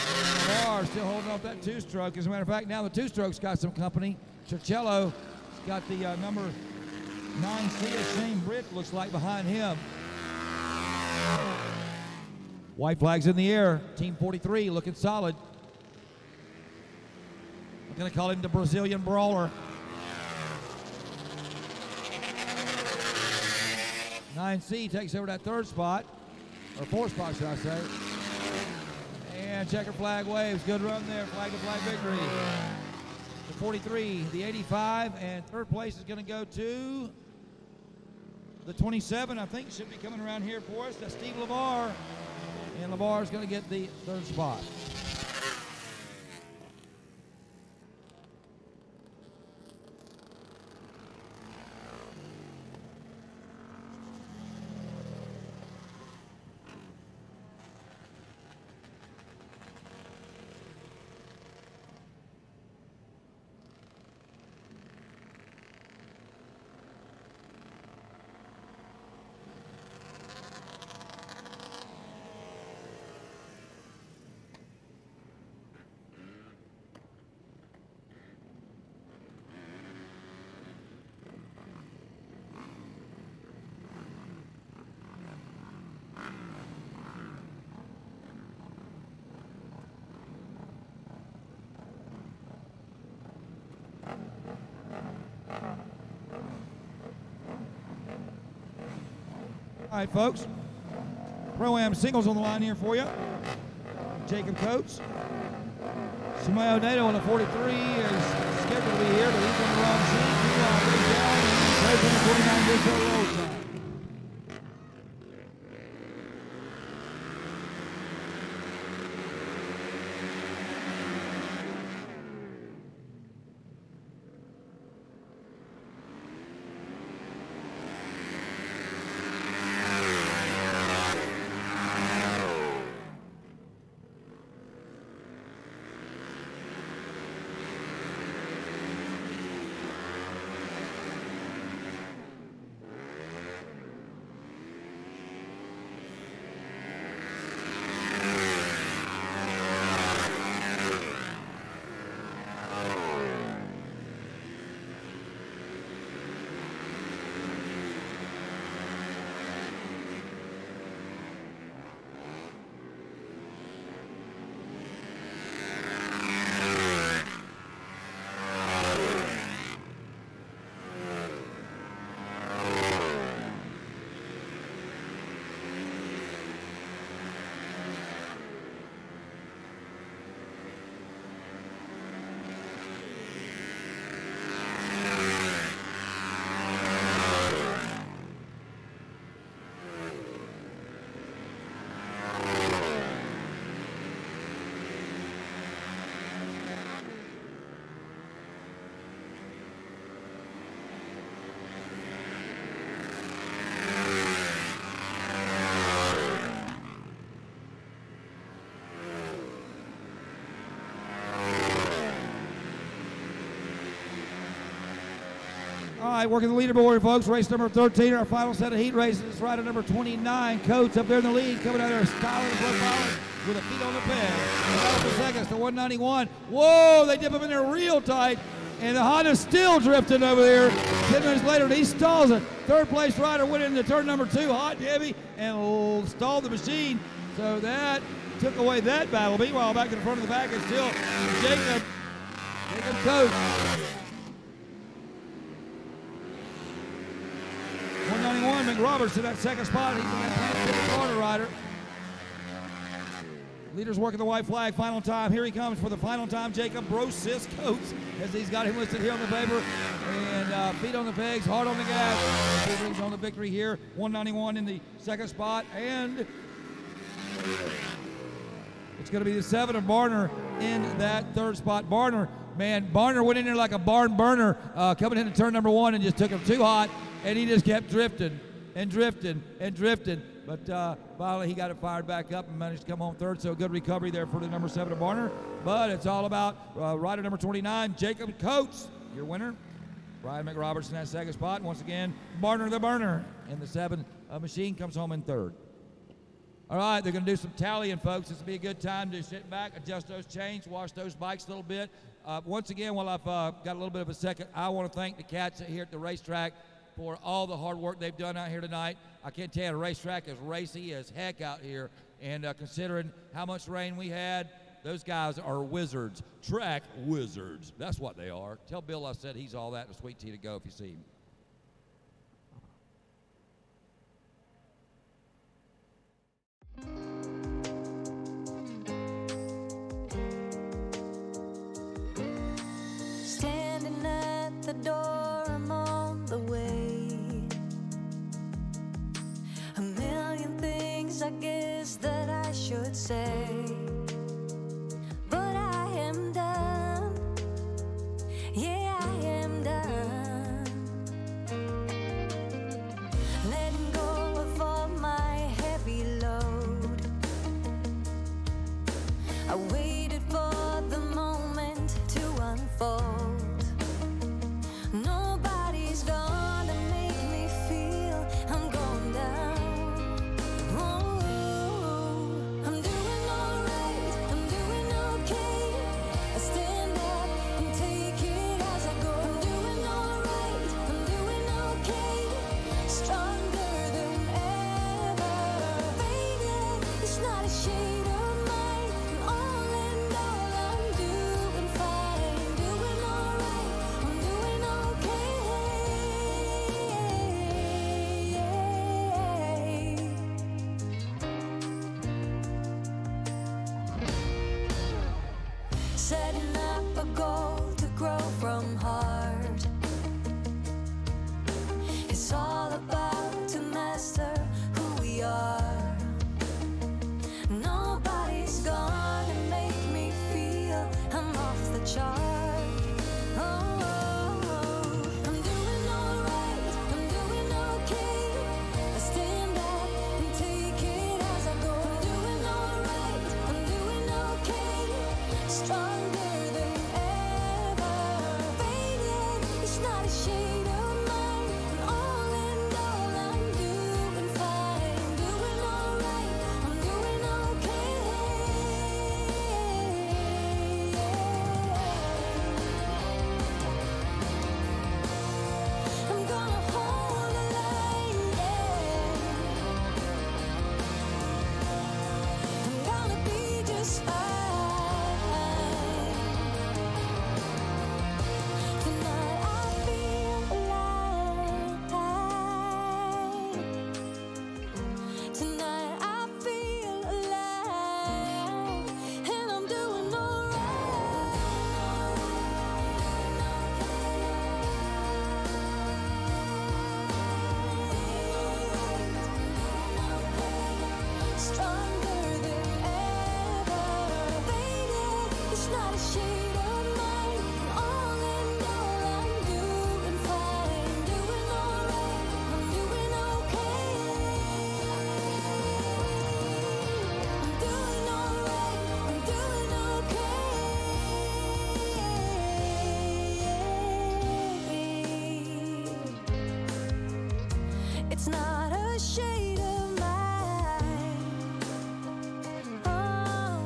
LeBar still holding off that two-stroke. As a matter of fact, now the two-stroke's got some company. Chichello's got the number 9C, Shane Britt, looks like, behind him. White flags in the air. Team 43 looking solid. I'm going to call him the Brazilian Brawler. 9C takes over that third spot, or fourth spot, should I say. And checker flag waves. Good run there. Flag to flag victory. The 43, the 85, and third place is going to go to the 27. I think should be coming around here for us. That's Steve LeBar. And LeBar is going to get the third spot. All right, folks. Pro-Am singles on the line here for you. Jacob Coates. Shimeo Nato on the 43 is scheduled to be here, but he's on the wrong seat. Meanwhile, Ray Down goes in the 49 big show roll time. right, working the leaderboard, folks. Race number 13, our final set of heat races. It's rider number 29, Coates, up there in the lead, coming out there, styling and profiling with a feet on the peg. For seconds to 191. Whoa, they dip him in there real tight, and the Honda's still drifting over there. 10 minutes later, and he stalls it. Third place rider went into turn number 2, hot and heavy, and stalled the machine. So that took away that battle. Meanwhile, back in the front of the pack is still Jacob Coates. 191, McRoberts in that second spot. He's in that corner rider. Leaders working the white flag, final time. Here he comes for the final time, Jacob Brosis Coates, as he's got him listed here on the paper. And feet on the pegs, hard on the gas. He brings on the victory here. 191 in the second spot. And it's going to be the 7 of Barner in that third spot. Barner went in there like a barn burner coming into turn number 1 and just took him too hot. And he just kept drifting and drifting and drifting. But finally, he got it fired back up and managed to come home third. So a good recovery there for the number 7 of Barner. But it's all about rider number 29, Jacob Coates, your winner. Brian McRoberts in that second spot. And once again, Barner the burner. And the 7 machine comes home in third. All right, they're going to do some tallying, folks. This will be a good time to sit back, adjust those chains, wash those bikes a little bit. Once again, while I've got a little bit of a second, I want to thank the cats here at the racetrack for all the hard work they've done out here tonight. I can't tell you, the racetrack is racy as heck out here, and considering how much rain we had, those guys are wizards, track wizards. That's what they are. Tell Bill I said he's all that and a sweet tea to go if you see him. Standing at the door, I'm on the way. A million things I guess that I should say, but I am done. Yeah, I am done. Letting go of all my heavy load. I waited for the moment to unfold. Nobody's gonna make me feel I'm going down. Oh, I'm doing alright, I'm doing okay. I stand up and take it as I go. I'm doing alright, I'm doing okay. Stronger than ever. Baby, it's not a shade of mine. All in all, I'm doing fine. Doing alright, I'm doing okay. Setting up a goal to grow from heart. It's all about to master who we are. Nobody's gonna make me feel I'm off the chart. Oh, I'm doing alright, I'm doing okay. I stand up and take it as I go. I'm doing alright, I'm doing okay. Stronger than ever. It's not a shade of mine. Oh,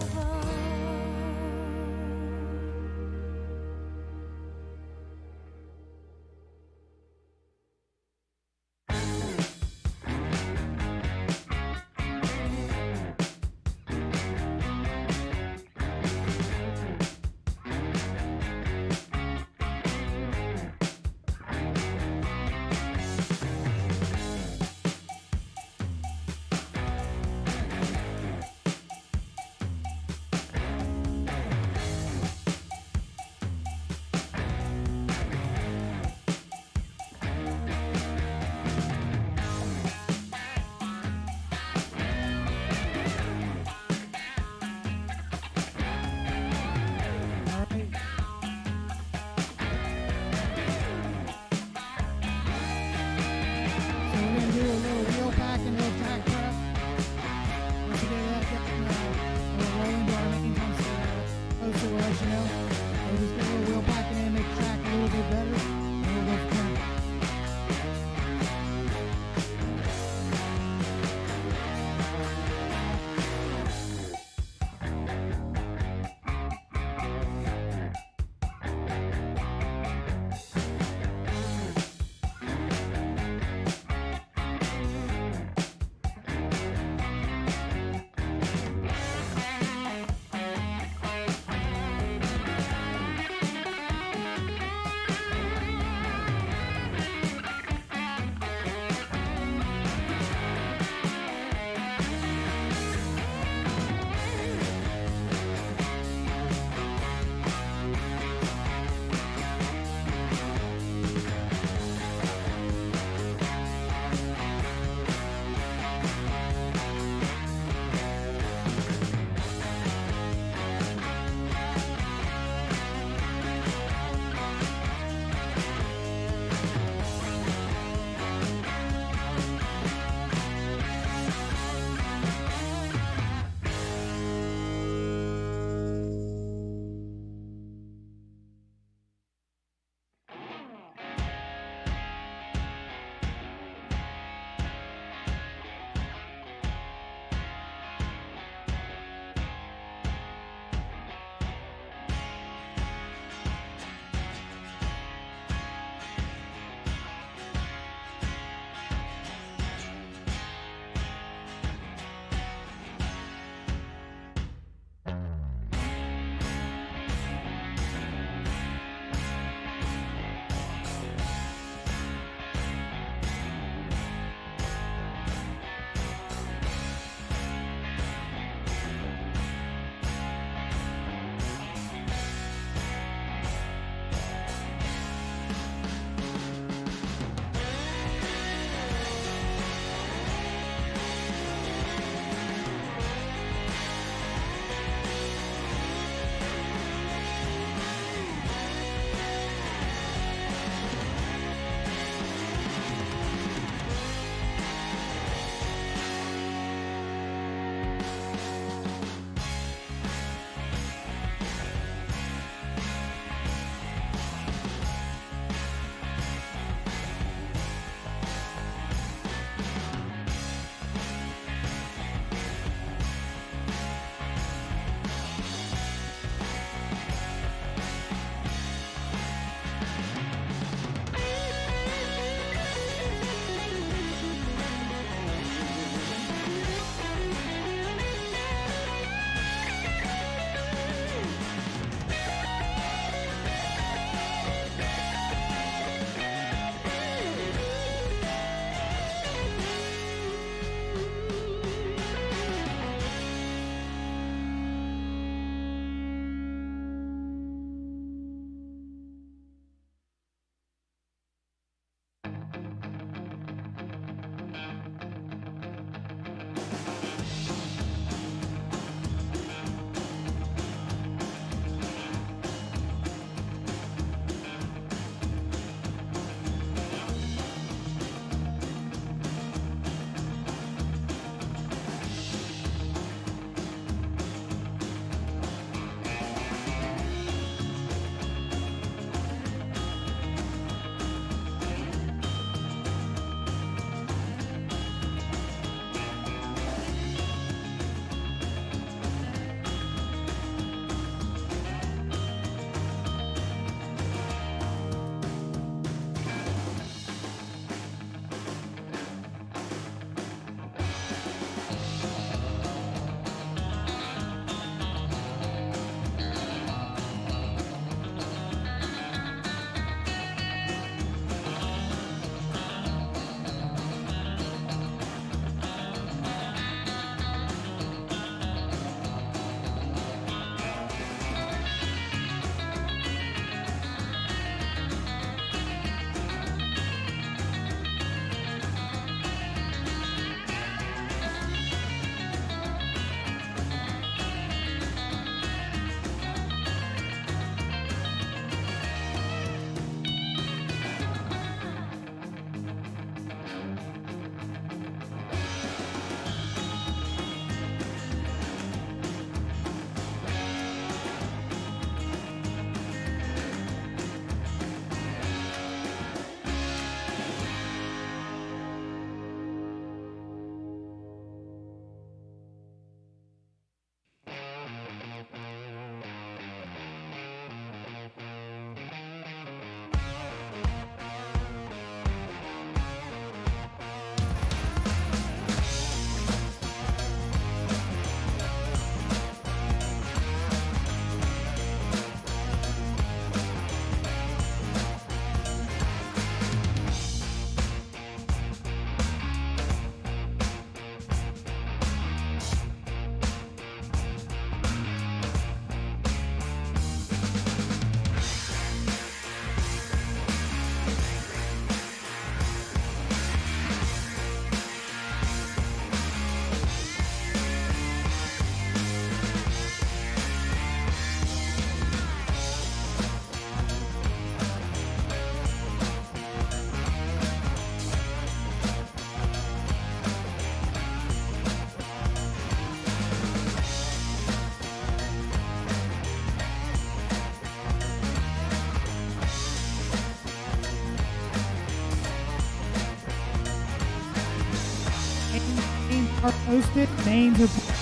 are posted. Names are posted.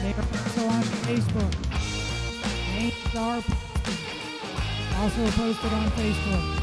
They are also on Facebook. Names are posted. Also posted on Facebook.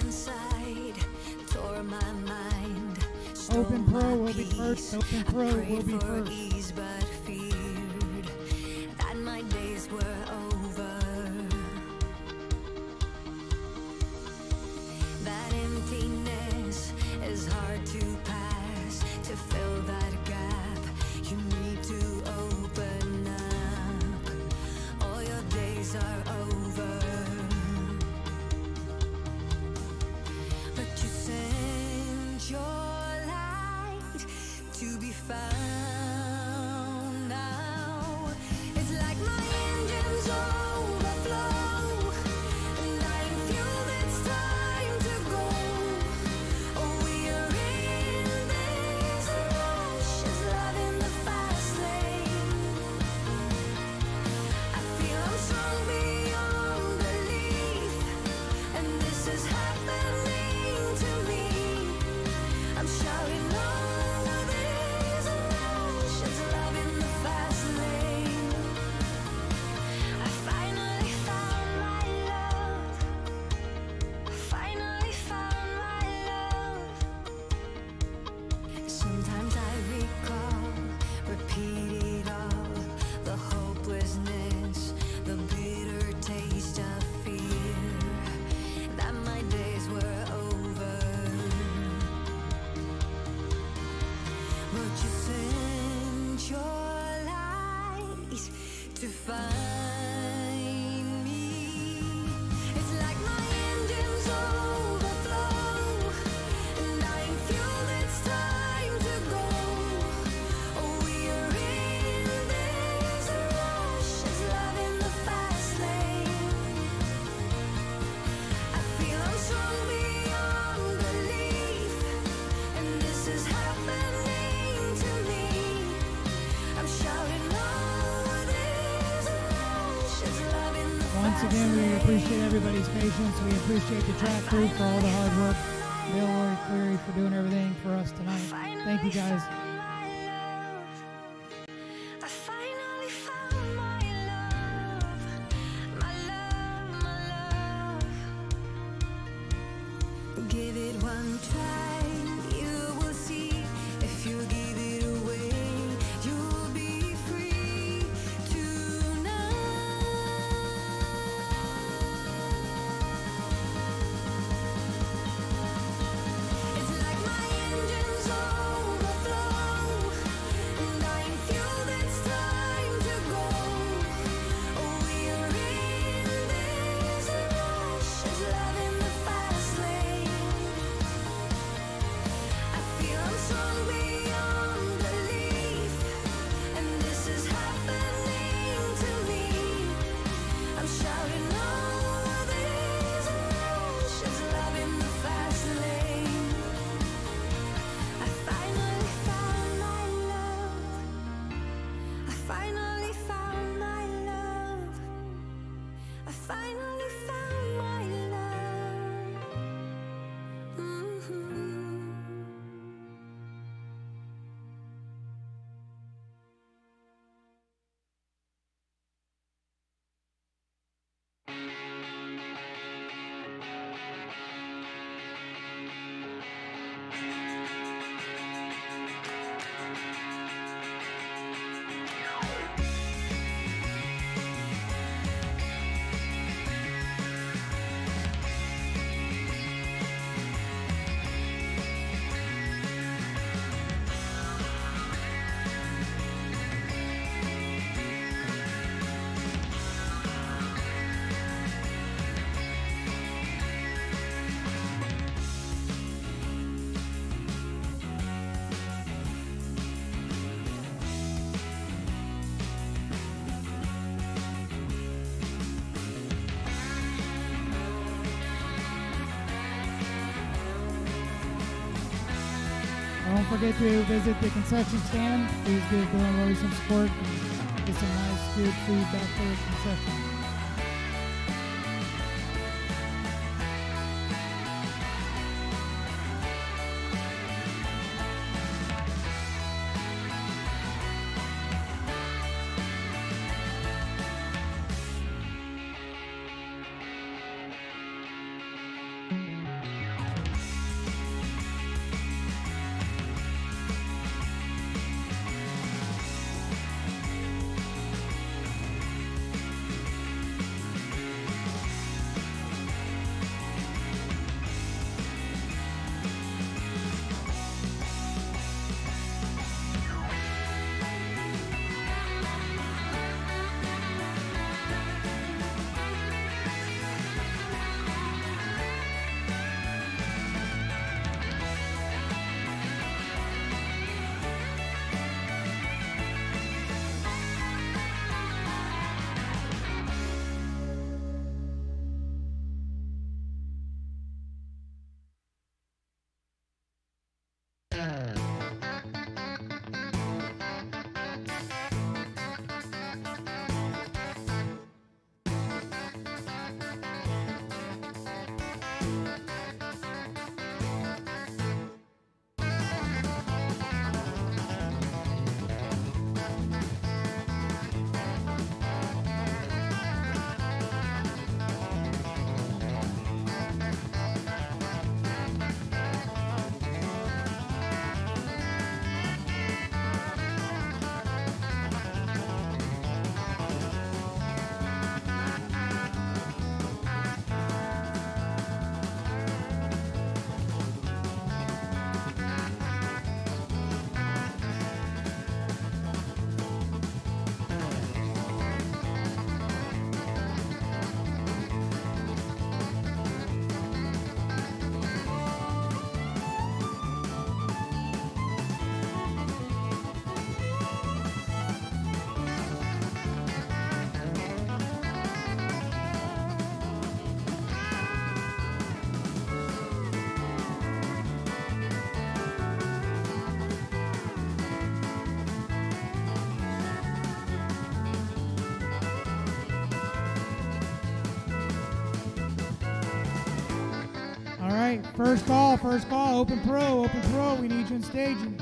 Inside, tore my mind. Open Pro will be first. Open Pro will be first. Ease, but feared that my days were over. That emptiness is hard to pass. To fill that gap, you need to open up. All your days are over. But you sent your light to be found. Once again, we appreciate everybody's patience. We appreciate the track crew for all the hard work. Bill, Lori, Cleary for doing everything for us tonight. Thank you, guys. I finally found my love, my love, my love. Give it one try, you will see. If you give it away, you'll be free tonight. It's like my engines overflow, and I'm fueled, it's time to go. We're in this rush, it's love in the fast lane. I feel I'm strong beyond belief, and this is happening to me. I'm shouting, oh, this rush, it's love in the fast lane. I finally found my love. I finally found my love. I finally found my love. Don't forget to visit the concession stand. Please give Bill and Lori some support and get some nice, good food back there at the concession. All right, first call, open pro, we need you in staging.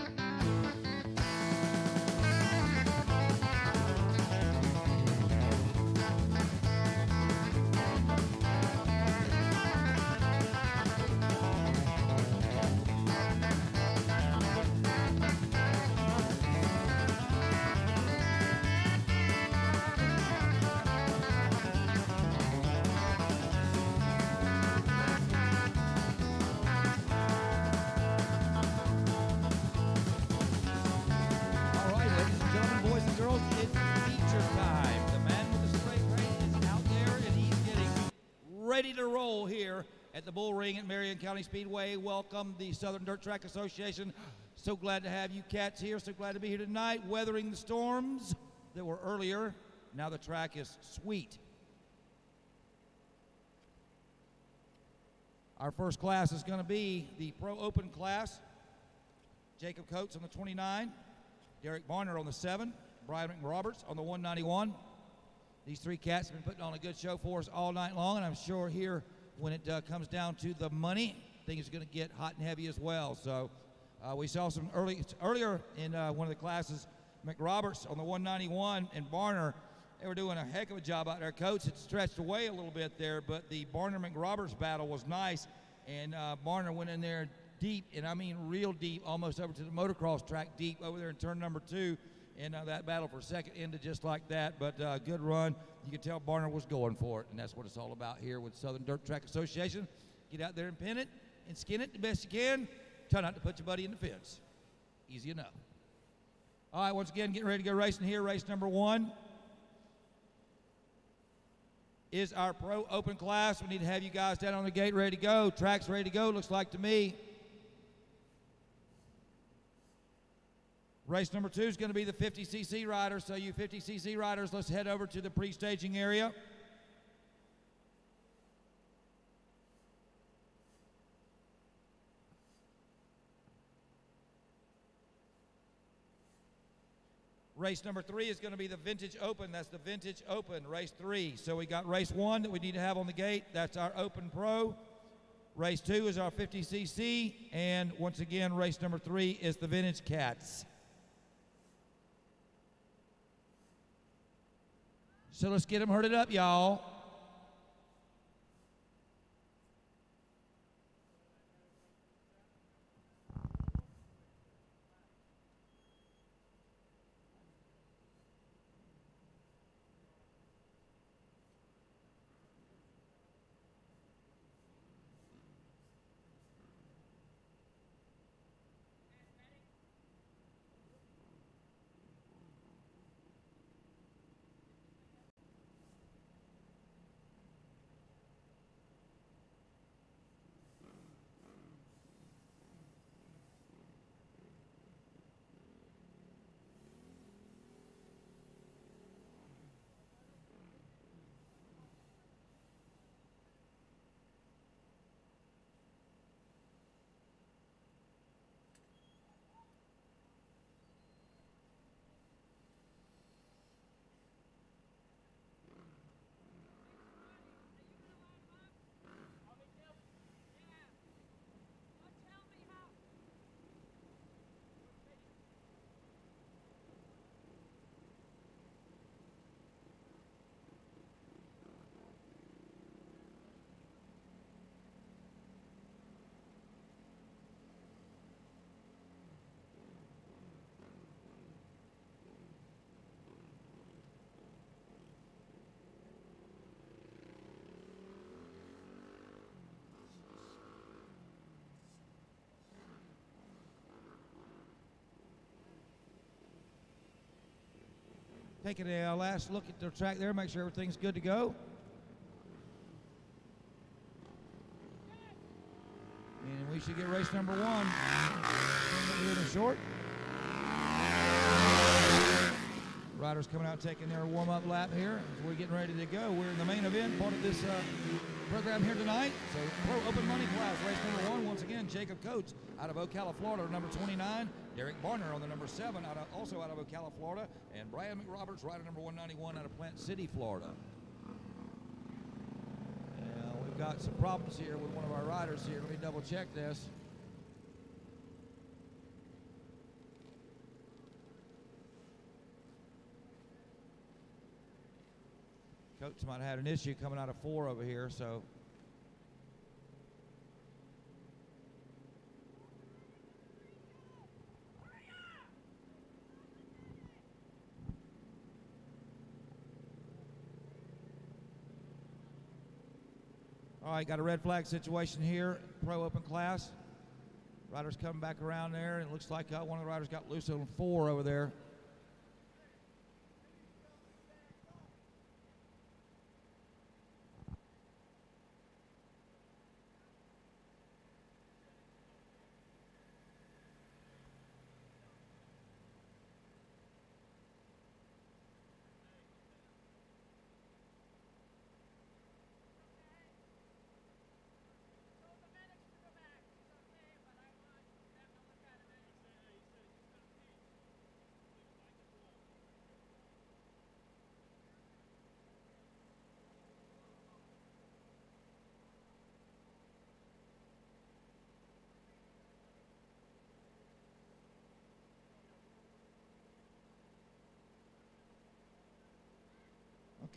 Ready to roll here at the Bullring at Marion County Speedway. Welcome, the Southern Dirt Track Association. So glad to have you cats here. So glad to be here tonight, weathering the storms that were earlier. Now the track is sweet. Our first class is going to be the Pro Open class. Jacob Coates on the 29, Derek Barner on the 7, Brian McRoberts on the 191. These three cats have been putting on a good show for us all night long, and I'm sure here when it comes down to the money, things are going to get hot and heavy as well. So we saw some earlier in one of the classes, McRoberts on the 191 and Barner. They were doing a heck of a job out there. Coates had stretched away a little bit there, but the Barner-McRoberts battle was nice, and Barner went in there deep, and I mean real deep, almost over to the motocross track deep over there in turn number 2. And that battle for second ended just like that, but good run. You could tell Barner was going for it, and that's what it's all about here with Southern Dirt Track Association. Get out there and pin it and skin it the best you can. Try not to put your buddy in the fence. Easy enough. All right, once again, getting ready to go racing here. Race number 1 is our Pro Open class. We need to have you guys down on the gate ready to go. Track's ready to go, looks like to me. Race number 2 is going to be the 50cc riders. So you 50cc riders, let's head over to the pre-staging area. Race number 3 is going to be the Vintage Open. That's the Vintage Open, race 3. So we got race 1 that we need to have on the gate. That's our Open Pro. Race 2 is our 50cc. And once again, race number 3 is the Vintage Cats. So let's get them herded up, y'all. Taking a last look at the track there, make sure everything's good to go. And we should get race number 1 here in a short. Riders coming out taking their warm-up lap here as we're getting ready to go. We're in the main event, part of this program here tonight. So Pro Open Money class, race number 1. Once again, Jacob Coates out of Ocala, Florida, number 29. Derek Barner on the number 7, also out of Ocala, Florida. And Brian McRoberts, rider number 191 out of Plant City, Florida. We've got some problems here with one of our riders here. Let me double check this. Coach might have had an issue coming out of 4 over here, so. All right, got a red flag situation here, Pro Open class. Riders coming back around there, and it looks like one of the riders got loose on 4 over there.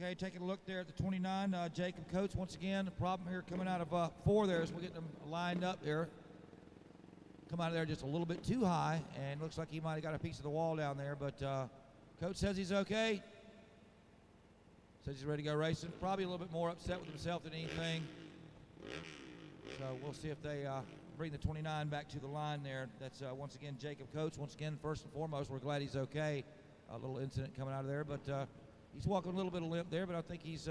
Okay, taking a look there at the 29, Jacob Coates. Once again, the problem here coming out of 4 there is we're getting them lined up there. Come out of there just a little bit too high, and looks like he might have got a piece of the wall down there, but Coach says he's okay. Says he's ready to go racing. Probably a little bit more upset with himself than anything. So we'll see if they bring the 29 back to the line there. That's once again Jacob Coates. Once again, first and foremost, we're glad he's okay. A little incident coming out of there, but he's walking a little bit of limp there, but I think he's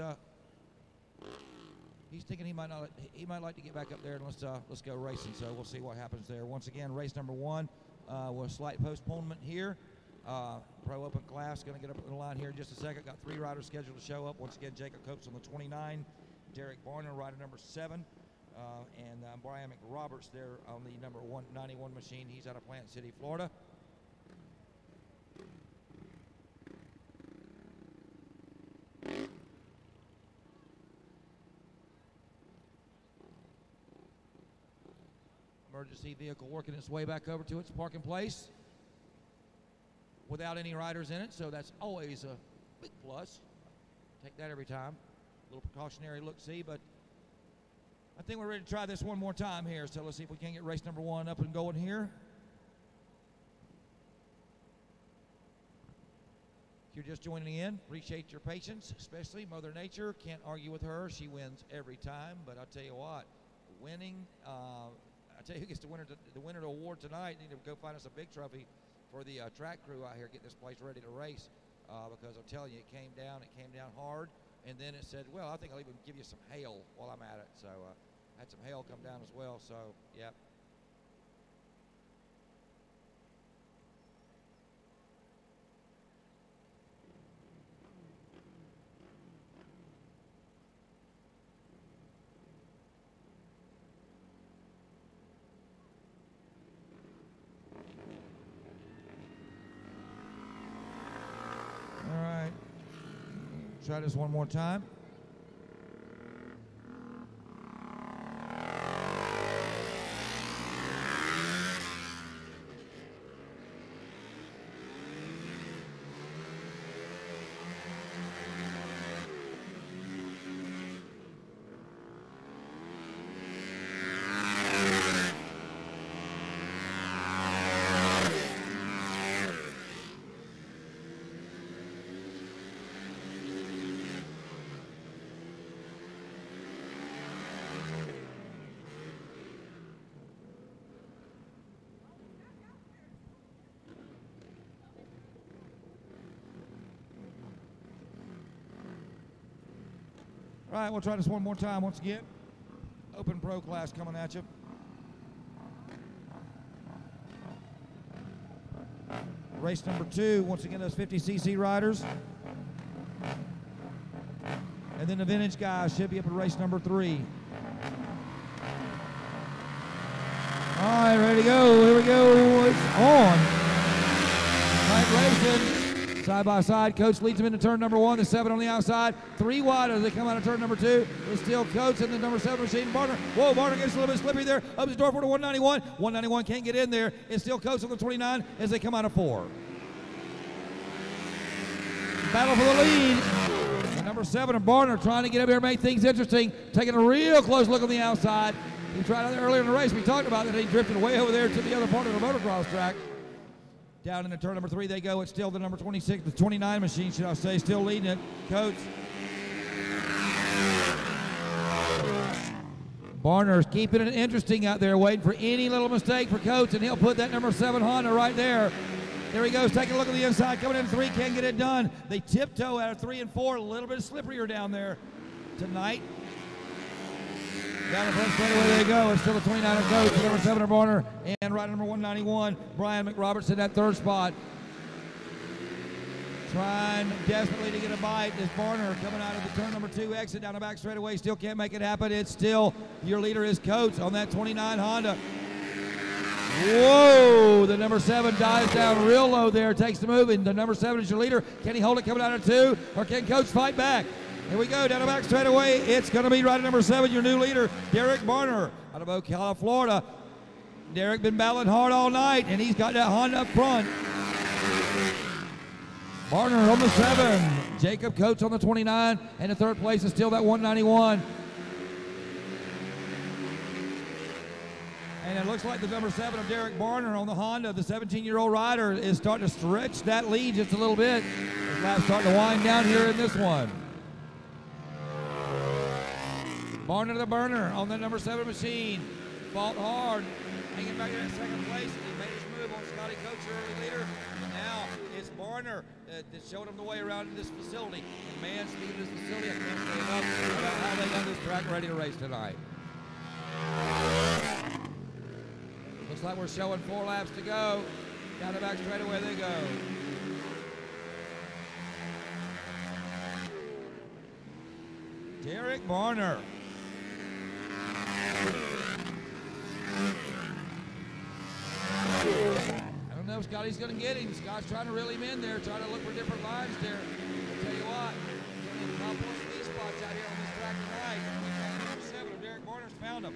thinking he might like to get back up there and let's go racing. So we'll see what happens there. Once again, race number 1 with a slight postponement here. Pro Open class going to get up in the line here in just a second. Got 3 riders scheduled to show up. Once again, Jacob Coates on the 29, Derek Barner, rider number 7, and Brian McRoberts there on the number 191 machine. He's out of Plant City, Florida. Emergency vehicle working its way back over to its parking place without any riders in it, so that's always a big plus. Take that every time. A little precautionary look-see, but I think we're ready to try this one more time here, so let's see if we can get race number 1 up and going here. If you're just joining in, appreciate your patience, especially Mother Nature. Can't argue with her. She wins every time, but I'll tell you what, winning, I tell you who gets the winner award tonight. Need to go find us a big trophy for the track crew out here, get this place ready to race. Because I'm telling you, it came down hard, and then it said, well, I think I'll even give you some hail while I'm at it. So I had some hail come down as well. So yeah. Try this one more time. All right, we'll try this one more time once again. Open Pro class coming at you. Race number 2, once again, those 50cc riders. And then the vintage guys should be up at race number 3. All right, ready to go. Here we go. It's on. Night racing. Side by side, Coach leads them into turn number 1. The 7 on the outside. 3 wide as they come out of turn number 2. It's still Coach and the number 7 machine, Barner. Whoa, Barner gets a little bit slippery there. Opens the door for the 191. 191 can't get in there. It's still Coach on the 29 as they come out of 4. Battle for the lead. The number 7 of Barner trying to get up here and make things interesting. Taking a real close look on the outside. He tried out there earlier in the race. We talked about that he drifted way over there to the other part of the motocross track. Down into turn number 3 they go. It's still the number 26, the 29 machine, should I say, still leading it. Coach. Barner's keeping it interesting out there, waiting for any little mistake for Coach, and he'll put that number 7 Honda right there. There he goes, taking a look at the inside, coming in 3, can't get it done. They tiptoe out of 3 and 4, a little bit slipperier down there tonight. Down the front straightaway they go. It's still the 29 of Coach, the number 7 of Barner, and rider number 191, Brian McRoberts in that 3rd spot. Trying desperately to get a bite is Barner coming out of the turn number 2 exit down the back straightaway. Still can't make it happen. It's still, your leader is Coach on that 29 Honda. Whoa, the number 7 dives down real low there, takes the move, and the number 7 is your leader. Can he hold it coming out of 2, or can Coach fight back? Here we go, down the back straightaway. It's going to be rider number 7, your new leader, Derek Barner, out of Ocala, Florida. Derek been battling hard all night, and he's got that Honda up front. Barner on the 7, Jacob Coates on the 29, and the 3rd place is still that 191. And it looks like the number 7 of Derek Barner on the Honda, the 17-year-old rider, is starting to stretch that lead just a little bit. His lap's starting to wind down here in this one. Barner the burner on the number 7 machine. Fought hard, hanging back in that 2nd place. He made his move on Scotty Coach, early leader. Now it's Barner that showed him the way around in this facility. And man, speaking of this facility, I can't say enough about how they got this track ready to race tonight. Looks like we're showing 4 laps to go. Down the back straightaway they go. Derek Barner. I don't know if Scotty's going to get him. Scott's trying to reel him in there, trying to look for different lines there. I'll tell you what, there's a couple of speed spots out here on this track tonight. Number 7 of Derek Barner's found him.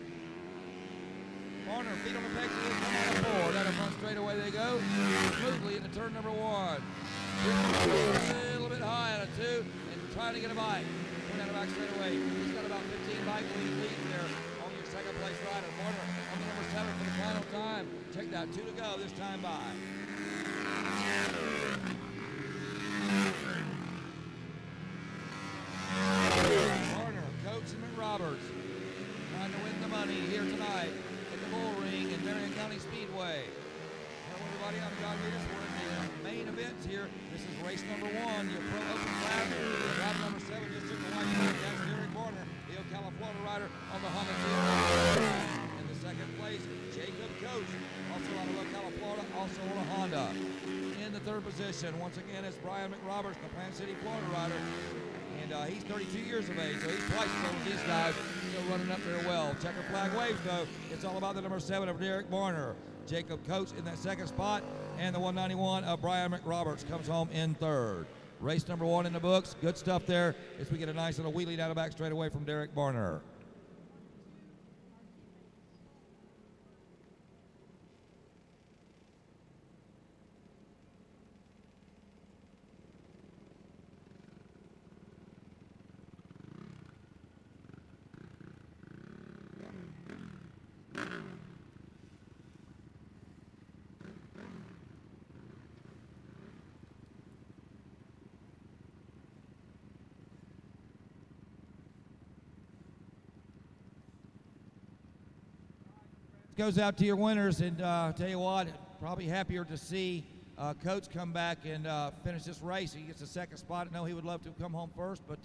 Barner, feet on the pegs, come out of 4. Down the front straightaway they go. Smoothly into turn number 1. A little bit high out of 2 and trying to get a bite. Down the back straightaway. He's got about 15 bike lead there on your 2nd place rider. Barner on the number 7 for the final time. Check that, 2 to go this time by. Barner, Coach and McRoberts trying to win the money here tonight at the Bullring in Marion County Speedway. Hello everybody, I'm John Reedus. We're in the main events here. This is race number 1, your Pro Open Class. Rider number 7 just took the white flag. That's Derek Barner, the Ocala, Florida rider on the Honda GR. In the 2nd place, Jacob Coach, also out of Ocala, Florida, also on a Honda. In the 3rd position, once again, it's Brian McRoberts, the Plant City, Florida rider. And he's 32 years of age, so he's twice as old as these guys. Still running up there well. Checker flag waves, though. It's all about the number 7 of Derek Barner. Jacob Coach in that 2nd spot, and the 191 of Brian McRoberts comes home in 3rd. Race number 1 in the books. Good stuff there as we get a nice little wheelie down the back straightaway from Derek Barner. Goes out to your winners, and tell you what, probably happier to see Coach come back and finish this race. He gets a 2nd spot. I know he would love to come home first, but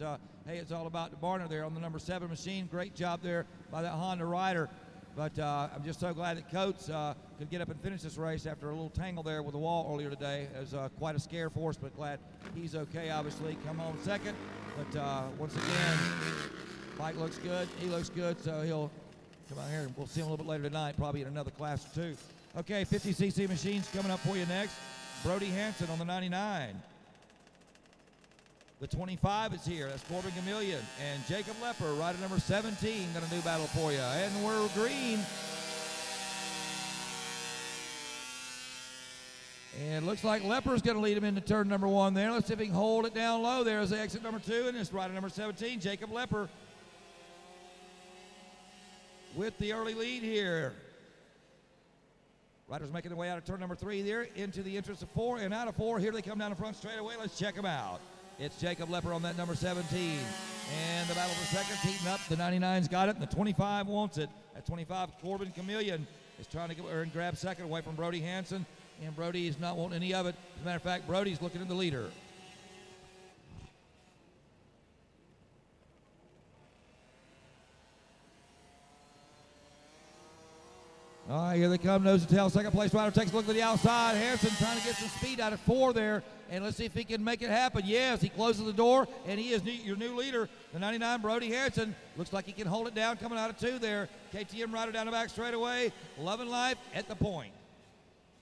hey, it's all about the Barner there on the number 7 machine. Great job there by that Honda rider. But I'm just so glad that Coach could get up and finish this race after a little tangle there with the wall earlier today. It was quite a scare for us, but glad he's okay, obviously. Come home 2nd, but once again, bike looks good. He looks good, so he'll come out here, and we'll see him a little bit later tonight, probably in another class or 2. Okay, 50cc machines coming up for you next. Brody Hansen on the 99. The 25 is here. That's Corbin Chameleon. And Jacob Lepper, rider number 17, going to do battle for you. And we're green. And it looks like Lepper's going to lead him into turn number 1 there. Let's see if he can hold it down low there as they exit number 2. And it's rider number 17, Jacob Lepper, with the early lead here. Riders making their way out of turn number 3 there into the entrance of 4 and out of 4. Here they come down the front straight away. Let's check them out. It's Jacob Lepper on that number 17. And the battle for second heating up. The 99's got it, and the 25 wants it. At 25, Corbin Chameleon is trying to get and grab second away from Brody Hansen. And Brody is not wanting any of it. As a matter of fact, Brody's looking at the leader. All right, here they come, nose to tail. Second place rider takes a look to the outside. Hansen trying to get some speed out of 4 there. And let's see if he can make it happen. Yes, he closes the door, and he is your new leader. The 99, Brody Hansen. Looks like he can hold it down coming out of 2 there. KTM rider down the back straight away. Loving life at the point.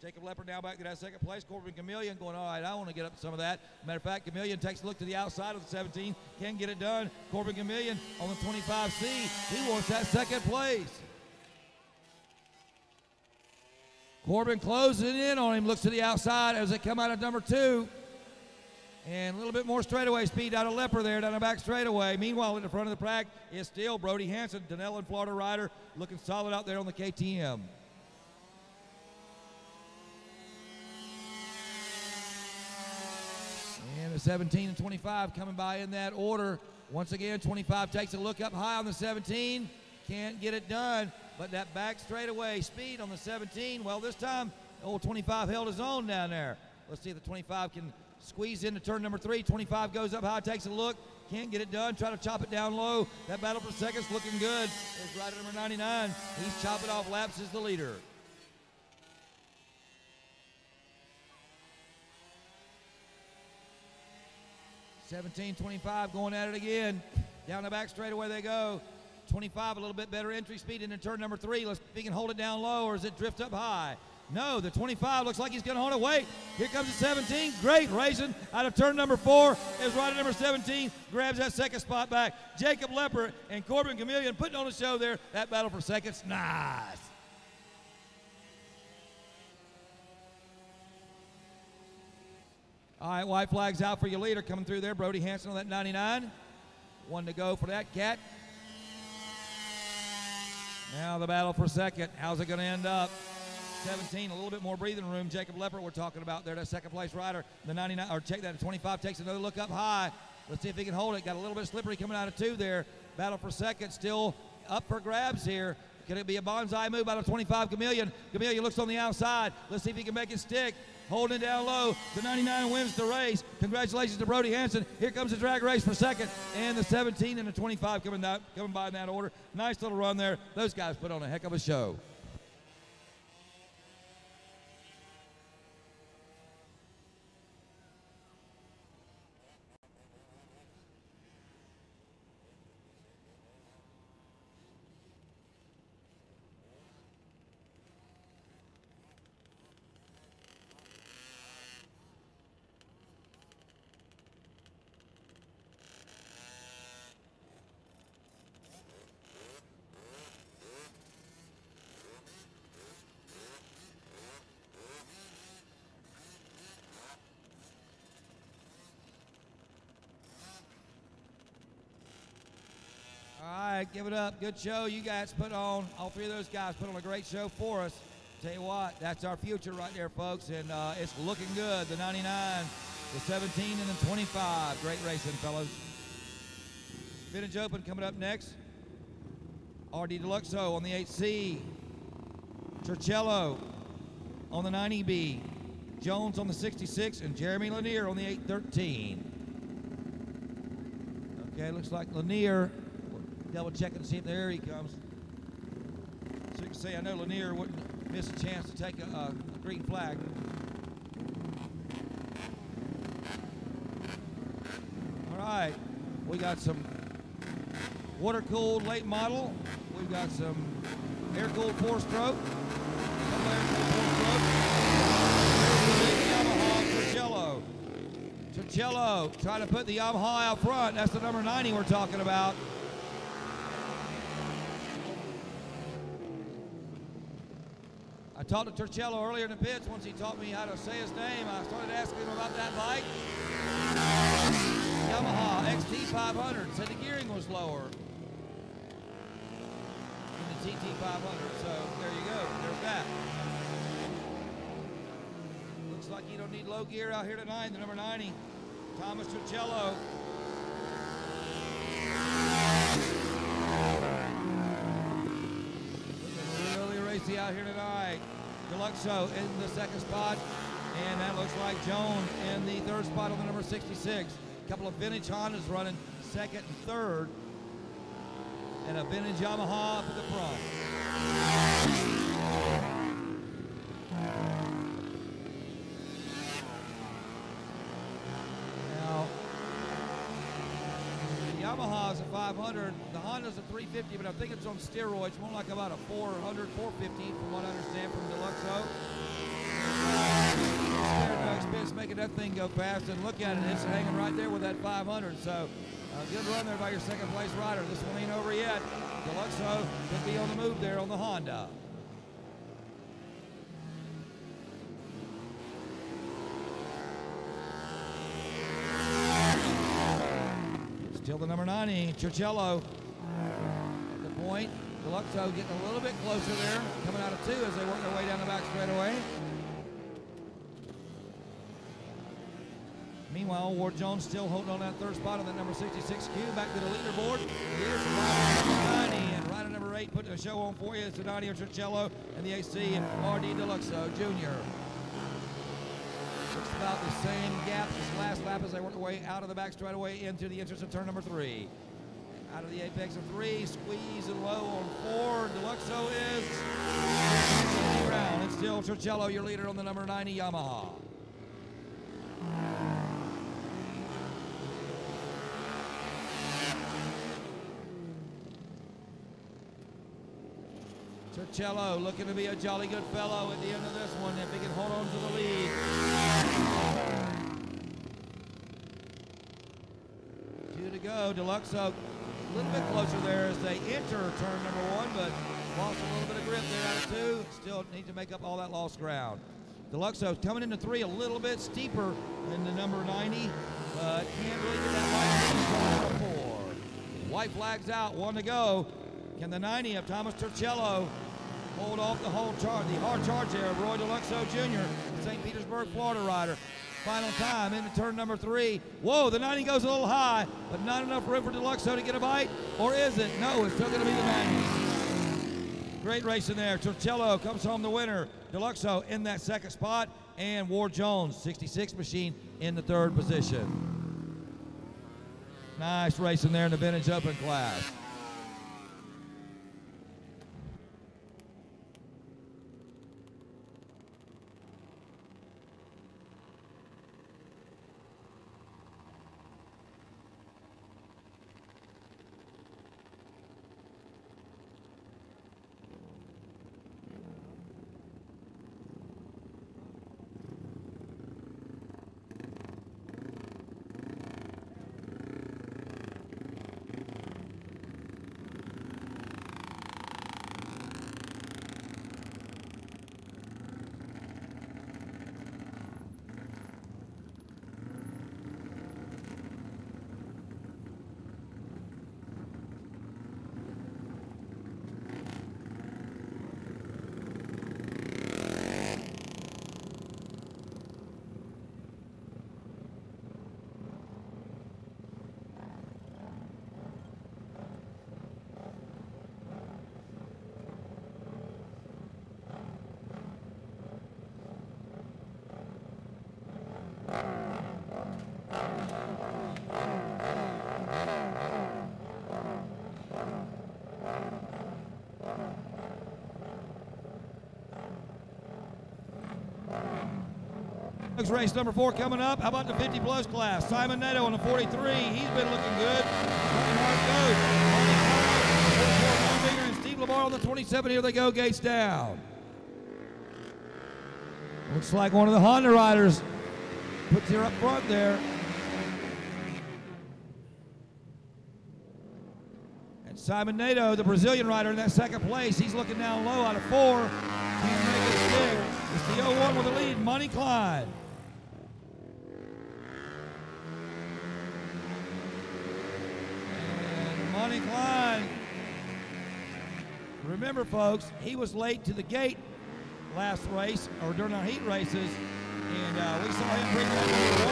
Jacob Lepper now back to that second place. Corbin Chameleon going, all right, I want to get up to some of that. Matter of fact, Chameleon takes a look to the outside of the 17. Can get it done. Corbin Chameleon on the 25C. He wants that second place. Corbin closing in on him, looks to the outside as they come out of number 2. And a little bit more straightaway speed out of Lepper there down the back straightaway. Meanwhile, in the front of the pack is still Brody Hansen, Denellen, Florida rider, looking solid out there on the KTM. And the 17 and 25 coming by in that order. Once again, 25 takes a look up high on the 17. Can't get it done, but that back straightaway speed on the 17, well, this time, old 25 held his own down there. Let's see if the 25 can squeeze into turn number 3. 25 goes up high, takes a look, can't get it done, try to chop it down low. That battle for seconds looking good. There's rider number 99. He's chopping off laps as the leader. (17-25) going at it again. Down the back straightaway they go. 25 a little bit better entry speed into turn number 3. Let's see if he can hold it down low, or does it drift up high? No, the 25 looks like he's going to hold it. Wait, here comes the 17. Great racing out of turn number 4. Is rider number 17, grabs that second spot back. Jacob Lepper and Corbin Chameleon putting on a show there. That battle for seconds, nice. All right, white flag's out for your leader coming through there. Brody Hansen on that 99. 1 to go for that cat. Now the battle for second. How's it going to end up? 17, a little bit more breathing room. Jacob Lepper we're talking about there, that second place rider. The 99, or check that, 25 takes another look up high. Let's see if he can hold it. Got a little bit slippery coming out of 2 there. Battle for second, still up for grabs here. Could it be a bonsai move out of 25 Chameleon? Chameleon looks on the outside. Let's see if he can make it stick. Holding it down low. The 99 wins the race. Congratulations to Brody Hansen. Here comes the drag race for second. And the 17 and the 25 coming by in that order. Nice little run there. Those guys put on a heck of a show. All right, give it up. Good show you guys put on. All 3 of those guys put on a great show for us. Tell you what, that's our future right there, folks, and it's looking good. The 99, the 17, and the 25. Great racing, fellas. Vintage Open coming up next. RD Deluxo on the 8C. Turcello on the 90B. Jones on the 66, and Jeremy Lanier on the 813. Okay, looks like Lanier. Double checking to see if there he comes. So you can see, I know Lanier wouldn't miss a chance to take a green flag. All right, we got some water-cooled late model. We've got some air-cooled 4-stroke. Yamaha Turcello. Turcello trying to put the Yamaha out front. That's the number 90 we're talking about. I talked to Turcello earlier in the pits. Once he taught me how to say his name, I started asking him about that bike. Yamaha XT500. Said the gearing was lower than the TT500. So there you go. There's that. Looks like you don't need low gear out here tonight. The number 90, Thomas Turcello. Really racy out here tonight. Deluxo in the second spot, and that looks like Jones in the third spot on the number 66. A couple of vintage Hondas running second and third, and a vintage Yamaha up at the front. Now, the Yamaha is a 500, the Honda's a 350, but I think it's on steroids, more like about a 400, 450 from what I understand from Deluxo. No expense making that thing go fast, and look at it, it's hanging right there with that 500. So good run there by your second place rider. This one ain't over yet. Deluxo could be on the move there on the Honda. Still the number 90, Turcello at the point. Deluxo getting a little bit closer there, coming out of 2 as they work their way down the back straightaway. Meanwhile, Ward Jones still holding on that third spot on that number 66 cue. Back to the leaderboard. Here's the number 90, and rider number 8 putting a show on for you. It's the 90 Turcello and the AC RD Deluxo Jr. Looks about the same gap this last lap as they work their way out of the back straightaway into the entrance of turn number 3. Out of the apex of 3, squeezing low on 4. Deluxo is round. It's still Turcello, your leader on the number 90 Yamaha. Turcello looking to be a jolly good fellow at the end of this one if he can hold on to the lead. 2 to go. Deluxo a little bit closer there as they enter turn number 1, but lost a little bit of grip there out of 2. Still need to make up all that lost ground. Deluxo coming into 3 a little bit steeper than the number 90, but can't really get that white flag. 4. White flag's out, 1 to go. Can the 90 of Thomas Turcello hold off the hard charge there of Roy Deluxo Jr., St. Petersburg, Florida rider. Final time into turn number 3. Whoa, the 90 goes a little high, but not enough room for Deluxo to get a bite, or is it? No, it's still going to be the 90. Great racing there. Turcello comes home the winner. Deluxo in that second spot, and Ward Jones, 66 machine, in the third position. Nice racing there in the Vintage Open class. Race number 4 coming up. How about the 50 plus class? Simon Neto on the 43. He's been looking good. And Steve Lamar on the 27. Here they go. Gates down. Looks like one of the Honda riders puts her up front there. Simon Nato, the Brazilian rider in that second place. He's looking down low out of 4. Can't make it stick. It's the 01 with the lead, Money Clyde. And Money Clyde. Remember, folks, he was late to the gate last race, or during our heat races, and we saw him bring that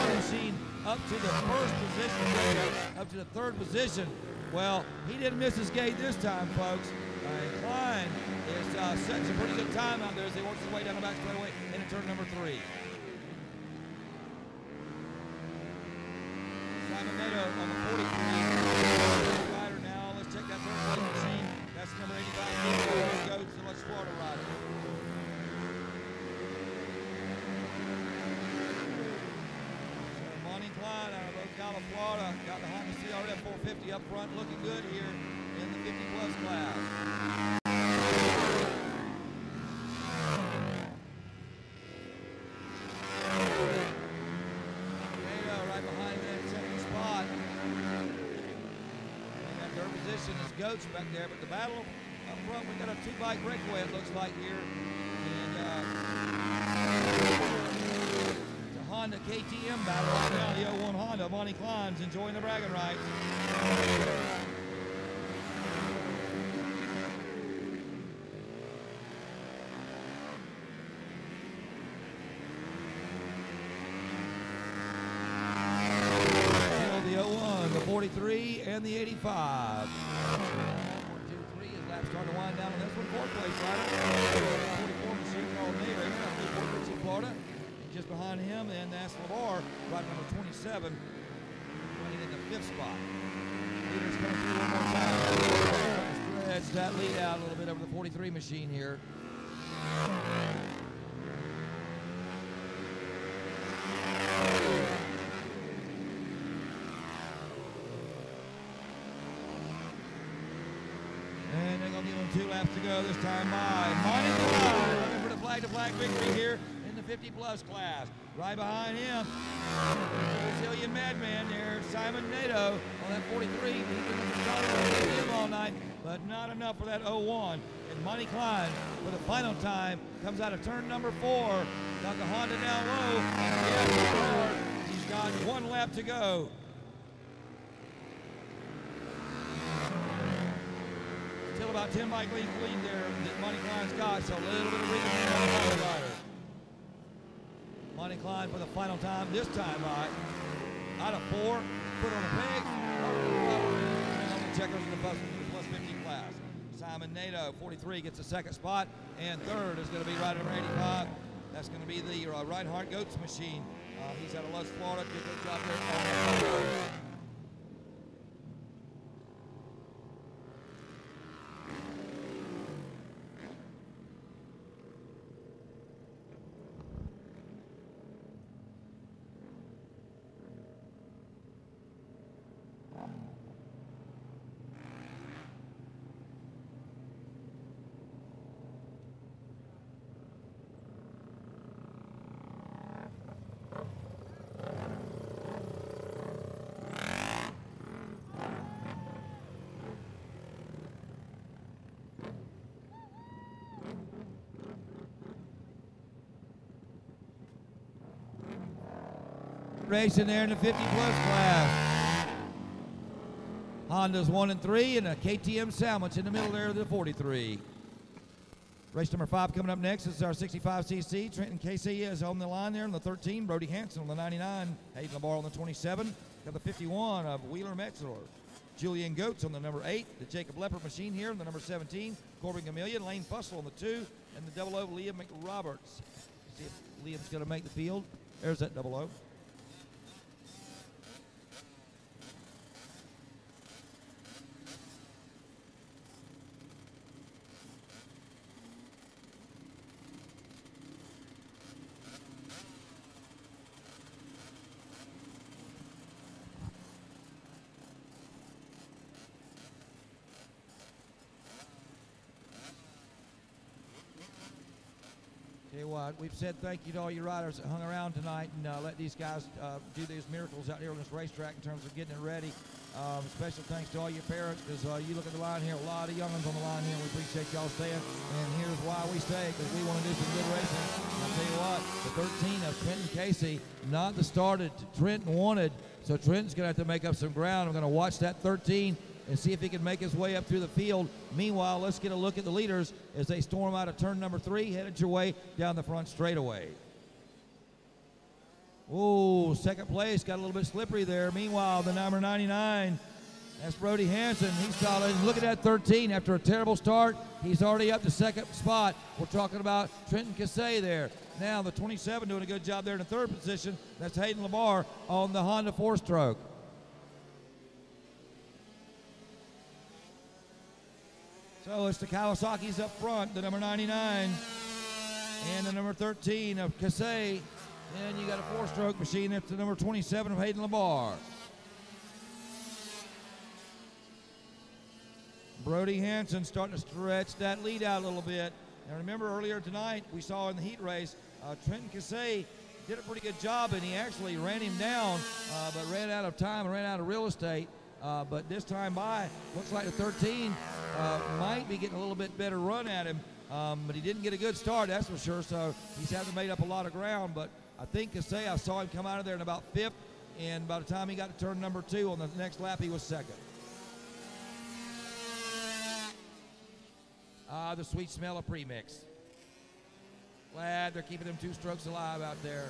1 machine up to the first position, up to the 3rd position. Well, he didn't miss his gate this time, folks. And Klein is setting some pretty good time out there as he works his way down the back straightaway into turn number 3. Simon Nato on the 43 rider now. Let's check that 3rd place machine. That's number 85. Goes to West Florida rider. Money Clyde out of Ocala, Florida. Got the Honda CRF 450 up front, looking good here in the 50-plus class. Right behind that second spot. And that third position is Goats back there, but the battle up front, we got a 2-bike breakaway, it looks like here. And it's a Honda KTM battle right now. The 01 Honda, Monty Klein's enjoying the bragging rights. The 01, the 43, and the 85. 1, 2, 3 as laps starting to wind down on this one. 4th place rider. 44 machine called Marion out of Newport Richie, Florida. And just behind him, and that's LeVar, rider number 27, running in the 5th spot. Leader's coming through one more time. Stretch that lead out a little bit over the 43 machine here. And they're going to give them 2 laps to go this time by Monty Clyde, looking for the flag-to-flag victory here in the 50-plus class. Right behind him, the Brazilian madman there, Simon Nato on that 43. He's been starting him all night, but not enough for that 01. And Monty Clyde, for the final time, comes out of turn number 4. Got the Honda down low. And he's got 1 lap to go. Still about 10 bike lead there that Monty Klein's got, so a little bit of reason for the rider. Monty Klein for the final time, this time out of 4, put on the pegs, on the checkers in the plus 50 class. Simon Nato, 43, gets the 2nd spot, and 3rd is going to be rider number 85. That's going to be the Reinhardt Goats machine. He's out of Lutz, Florida. Did a good job there. Racing there in the 50-plus class. Honda's 1 and 3, and a KTM sandwich in the middle there of the 43. Race number 5 coming up next. This is our 65cc. Trenton Casey is on the line there on the 13. Brody Hansen on the 99. Hayden LeVar on the 27. Got the 51 of Wheeler Metzler. Julian Goetz on the number 8. The Jacob Leopard machine here on the number 17. Corbin Gamillion. Lane Fussell on the 2. And the 00 Liam McRoberts. See if Liam's going to make the field. There's that 00. Tell you what, we've said thank you to all you riders that hung around tonight and let these guys do these miracles out here on this racetrack in terms of getting it ready. Special thanks to all your parents, because you look at the line here, a lot of young ones on the line here. We appreciate y'all staying, and here's why we stay, because we want to do some good racing. And I'll tell you what, the 13 of Trenton Casey, not the start that Trenton wanted, so Trenton's going to have to make up some ground. I'm going to watch that 13 and see if he can make his way up through the field. Meanwhile, let's get a look at the leaders as they storm out of turn number 3, headed your way down the front straightaway. Oh, second place, got a little bit slippery there. Meanwhile, the number 99, that's Brody Hansen. He's solid. And look at that 13. After a terrible start, he's already up to second spot. We're talking about Trenton Casey there. Now the 27 doing a good job there in the third position. That's Hayden Lamar on the Honda 4-stroke. So it's the Kawasaki's up front, the number 99 and the number 13 of Casey. And you got a 4-stroke machine. That's the number 27 of Hayden Lamar. Brody Hansen starting to stretch that lead out a little bit. Now remember earlier tonight we saw in the heat race, Trenton Casey did a pretty good job, and he actually ran him down, but ran out of time and ran out of real estate. But this time by, looks like the 13 might be getting a little bit better run at him. But he didn't get a good start, that's for sure, so he's having made up a lot of ground. But I think Casey, I saw him come out of there in about 5th, and by the time he got to turn number 2 on the next lap, he was 2nd. The sweet smell of premix. Glad they're keeping them 2 strokes alive out there.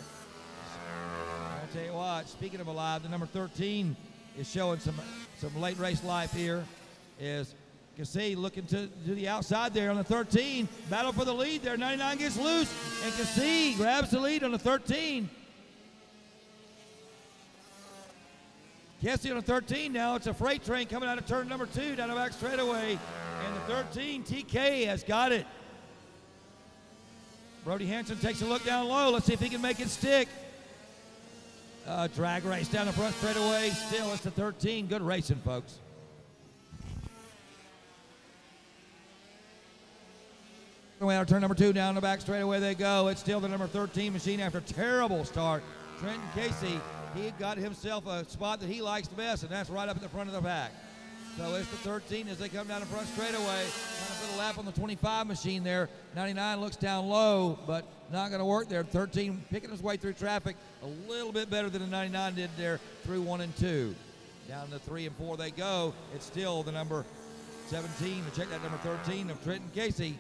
I'll tell you what, speaking of alive, the number 13 is showing some late race life here. Is Casey looking to the outside there on the 13. Battle for the lead there. 99 gets loose, and Casey grabs the lead on the 13. Casey on the 13 now. It's a freight train coming out of turn number 2 down the back straightaway. And the 13, TK, has got it. Brody Hansen takes a look down low. Let's see if he can make it stick. Drag race down the front straightaway. Still, it's the 13. Good racing, folks. Way out of turn number 2 down the back straightaway they go. It's still the number 13 machine after a terrible start. Trenton Casey, he got himself a spot that he likes the best, and that's right up at the front of the pack. So it's the 13 as they come down the front straightaway. Trying to put a lap on the 25 machine there. 99 looks down low, but not going to work there. 13 picking his way through traffic a little bit better than the 99 did there through 1 and 2. Down to 3 and 4 they go. It's still the number 17. Check that number 13 of Trenton Casey.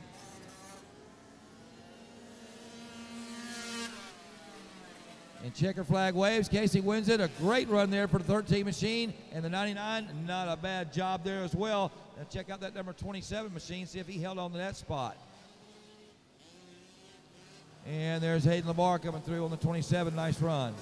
And checker flag waves. Casey wins it. A great run there for the 13 machine. And the 99, not a bad job there as well. Now check out that number 27 machine, see if he held on to that spot. And there's Hayden Lamar coming through on the 27. Nice run.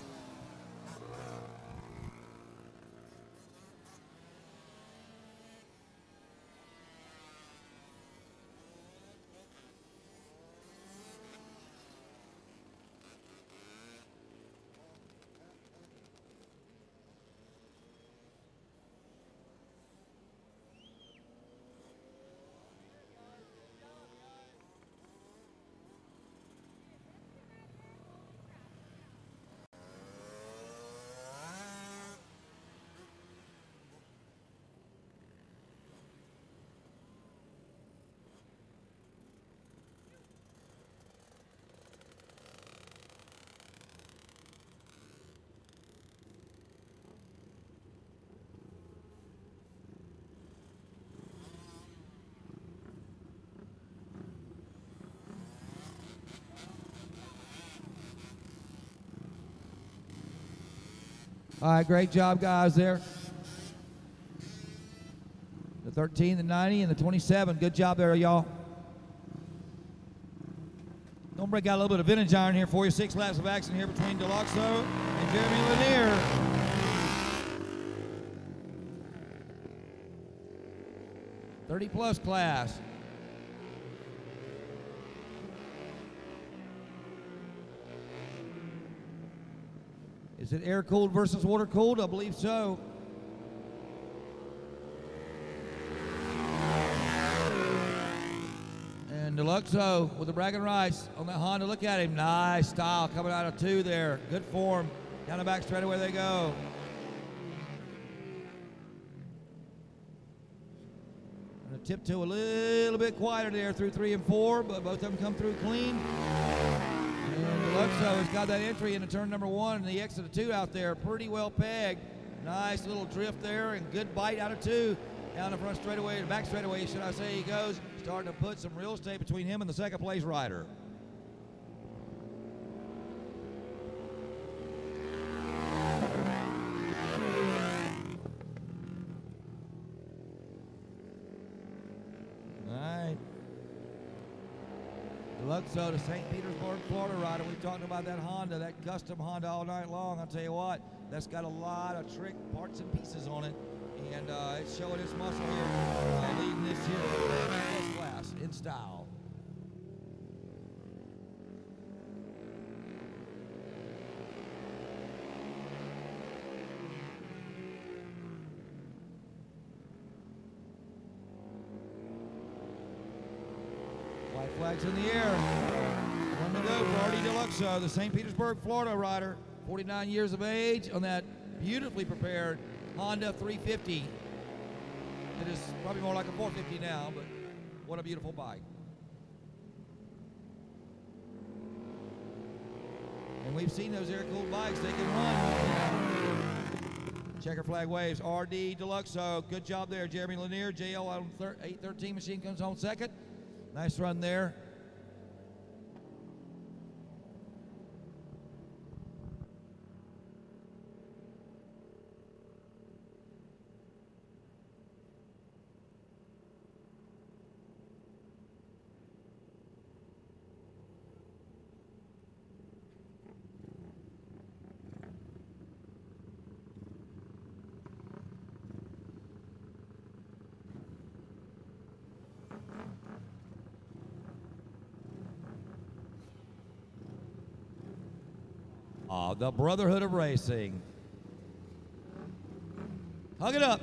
All right, great job, guys, there. The 13, the 90, and the 27. Good job there, y'all. Don't break out a little bit of vintage iron here for you. 6 laps of action here between Deluxo and Jeremy Lanier. +30 class. Is it air-cooled versus water-cooled? I believe so. And Deluxo with the bragging rights on that Honda. Look at him. Nice style coming out of 2 there. Good form. Down the back straightaway they go. tiptoe a little bit quieter there through 3 and 4, but both of them come through clean. And Deluxo has got that entry into turn number 1, and the exit of 2 out there pretty well pegged. Nice little drift there and good bite out of 2. Down the front straightaway, the back straightaway, should I say, he goes, starting to put some real estate between him and the second place rider. Deluxo, the St. Petersburg, Florida rider. We've talked about that Honda, that custom Honda all night long. I'll tell you what, that's got a lot of trick parts and pieces on it. And it's showing its muscle here, leading this here first class in style. White flags in the air. One to go for RD Deluxo, the St. Petersburg, Florida rider, 49 years of age on that beautifully prepared Honda 350. It is probably more like a 450 now, but what a beautiful bike. And we've seen those air-cooled bikes, they can run. Checker flag waves, RD Deluxo, good job there. Jeremy Lanier, JL on 813 machine comes home second. Nice run there. The Brotherhood of Racing. Hug it up.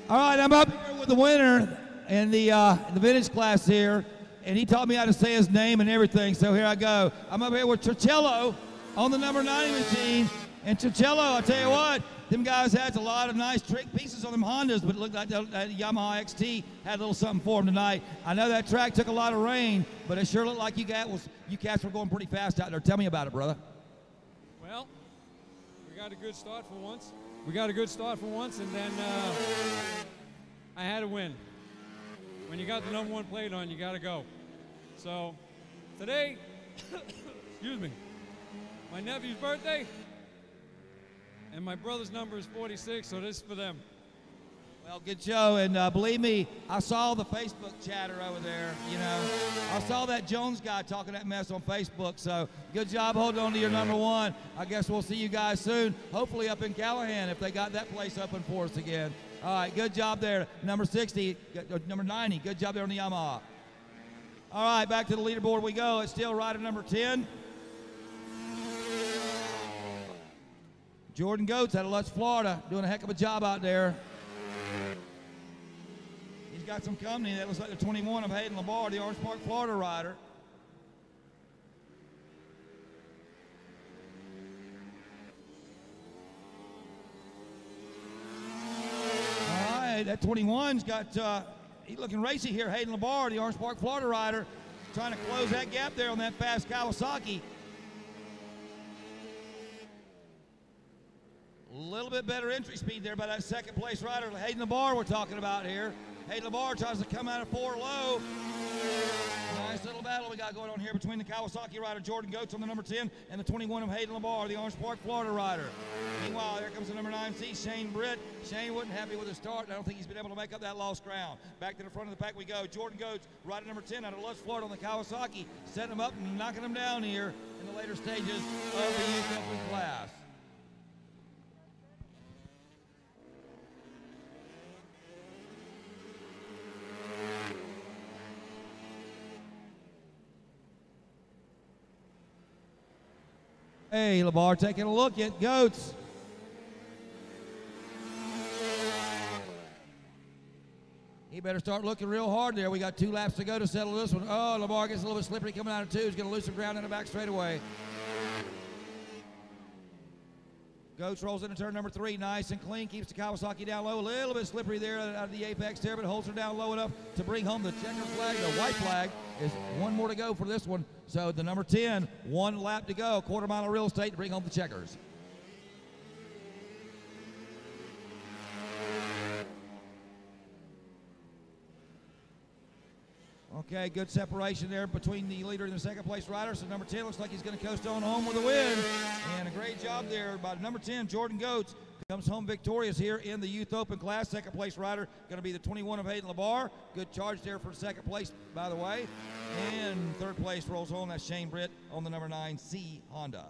All right, I'm up here with the winner in the vintage class here, and he taught me how to say his name and everything, so here I go. I'm up here with Tricello on the number 90 machine, and Tricello, I tell you what, them guys had a lot of nice trick pieces on them Hondas, but it looked like that Yamaha XT had a little something for them tonight. I know that track took a lot of rain, but it sure looked like you cats were going pretty fast out there. Tell me about it, brother. Well, we got a good start for once. And then I had to win. When you got the number 1 plate on, you got to go. So today, excuse me, my nephew's birthday, and my brother's number is 46, so this is for them. Well, good show, and believe me, I saw the Facebook chatter over there, you know. I saw that Jones guy talking that mess on Facebook, so good job holding on to your number 1. I guess we'll see you guys soon, hopefully up in Callahan if they got that place open for us again. All right, good job there. Number 60, number 90, good job there on the Yamaha. All right, back to the leaderboard we go. It's still rider number 10. Jordan Goetz out of Lutz, Florida, doing a heck of a job out there. He's got some company. That looks like the 21 of Hayden LeBar, the Orange Park, Florida rider. All right, that 21's got, he's looking racy here. Hayden LeBar, the Orange Park, Florida rider, trying to close that gap there on that fast Kawasaki. A little bit better entry speed there by that second place rider, Hayden LeBar we're talking about here. Hayden LeBar tries to come out of 4 low. Nice little battle we got going on here between the Kawasaki rider Jordan Goetz on the number 10 and the 21 of Hayden Labar, the Orange Park, Florida rider. Meanwhile, here comes the number 9C, Shane Britt. Shane wasn't happy with his start, and I don't think he's been able to make up that lost ground. Back to the front of the pack we go. Jordan Goetz, rider number 10 out of Lutz, Florida on the Kawasaki, setting him up and knocking him down here in the later stages of the youth open class. Hey, Labar taking a look at Goetz. He better start looking real hard there. We got 2 laps to go to settle this one. Oh, Labar gets a little bit slippery coming out of 2. He's going to lose some ground in the back straightaway. Goetz rolls into turn number 3, nice and clean, keeps the Kawasaki down low. A little bit slippery there out of the apex there, but holds her down low enough to bring home the checker flag. The white flag is 1 more to go for this one. So the number 10, 1 lap to go, quarter mile of real estate to bring home the checkers. Okay, good separation there between the leader and the second place rider. So number 10 looks like he's going to coast on home with a win. And a great job there by number 10, Jordan Goetz. Comes home victorious here in the Youth Open class. Second place rider going to be the 21 of Hayden Labar. Good charge there for second place, by the way. And third place rolls home. That's Shane Britt on the number 9C Honda.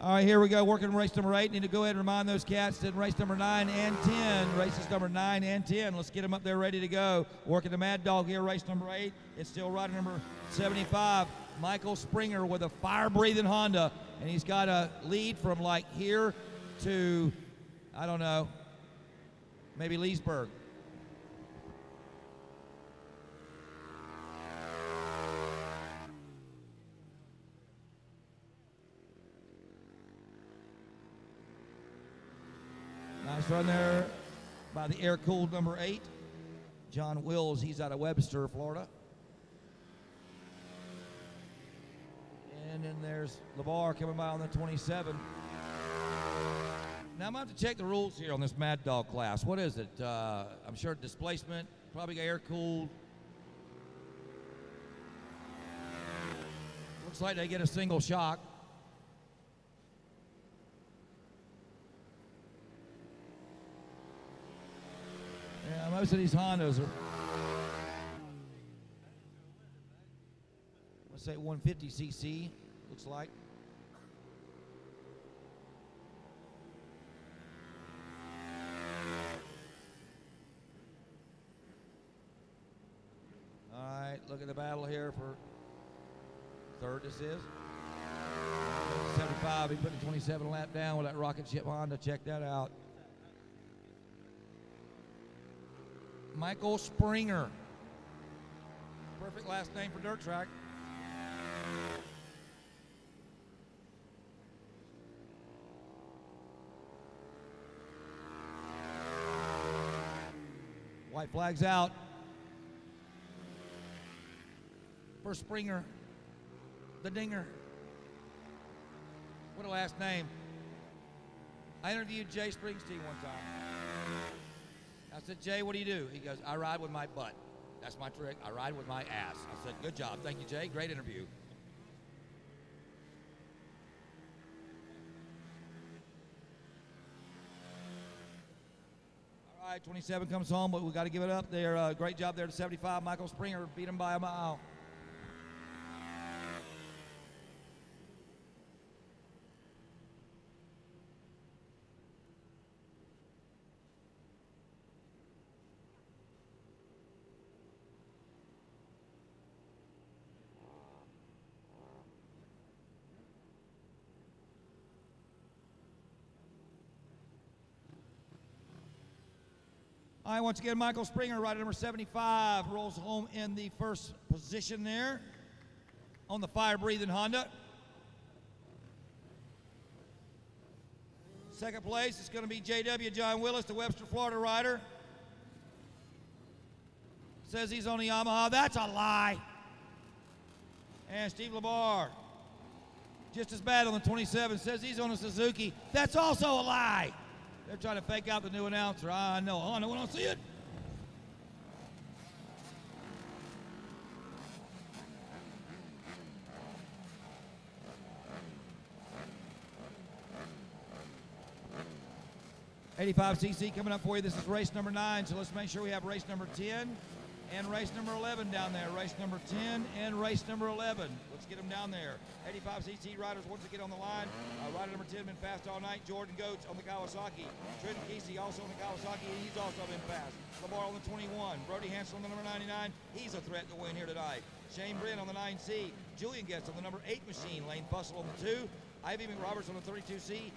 All right, here we go, working race number 8. Need to go ahead and remind those cats that race number 9 and 10, races number 9 and 10. Let's get them up there ready to go. Working the Mad Dog here, race number 8. It's still rider number 75, Michael Springer with a fire-breathing Honda. And he's got a lead from like here to, I don't know, maybe Leesburg. Nice run there by the air-cooled number 8, John Wills. He's out of Webster, Florida. And then there's LeVar coming by on the 27. Now I'm going to have to check the rules here on this Mad Dog class. What is it? I'm sure displacement, probably air-cooled. Looks like they get a single shock. Yeah, Most of these Hondas are, let's say 150cc, looks like. All right, look at the battle here for third, this is. 75, he put the 27 lap down with that rocket ship Honda. Check that out. Michael Springer. Perfect last name for dirt track. White flag's out. For Springer, the Dinger. What a last name. I interviewed Jay Springsteen one time. I said, Jay, what do you do? He goes, I ride with my butt. That's my trick. I ride with my ass. I said, good job. Thank you, Jay. Great interview. All right, 27 comes home, but we got to give it up there. Great job there to 75. Michael Springer beat him by a mile. All right, once again, Michael Springer, rider number 75, rolls home in the first position there on the fire-breathing Honda. Second place is going to be JW John Willis, the Webster, Florida rider. Says he's on the Yamaha. That's a lie. And Steve Labar, just as bad on the 27, says he's on a Suzuki. That's also a lie. They're trying to fake out the new announcer. I know. I know when I see it. $85cc coming up for you. This is race number 9, so let's make sure we have race number 10 and race number 11 down there. Race number 10 and race number 11. Let's get them down there. 85cc riders once again on the line. Rider number 10 been fast all night. Jordan Goetz on the Kawasaki. Trenton Kesey also on the Kawasaki. He's also been fast. Lamar on the 21. Brody Hansen on the number 99. He's a threat to win here tonight. Shane Bryn on the 9C. Julian Getz on the number 8 machine. Lane Fussell on the 2. Ivy McRoberts on the 32C.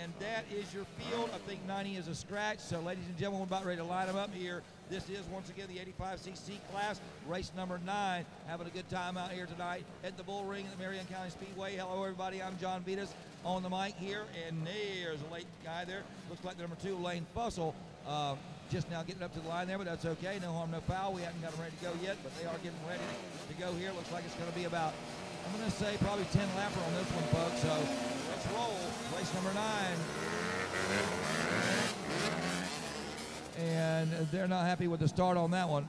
And that is your field. I think 90 is a scratch. So, ladies and gentlemen, we're about ready to line them up here. This is, once again, the 85cc class, race number 9. Having a good time out here tonight at the Bullring at the Marion County Speedway. Hello, everybody. I'm John Vitas on the mic here. And there's a late guy there. Looks like the number 2, Lane Fussell. Just now getting up to the line there, but that's okay. No harm, no foul. We haven't got them ready to go yet, but they are getting ready to go here. Looks like it's going to be about, I'm going to say, probably 10 lapper on this one, folks. So let's roll. Race number 9. And they're not happy with the start on that one.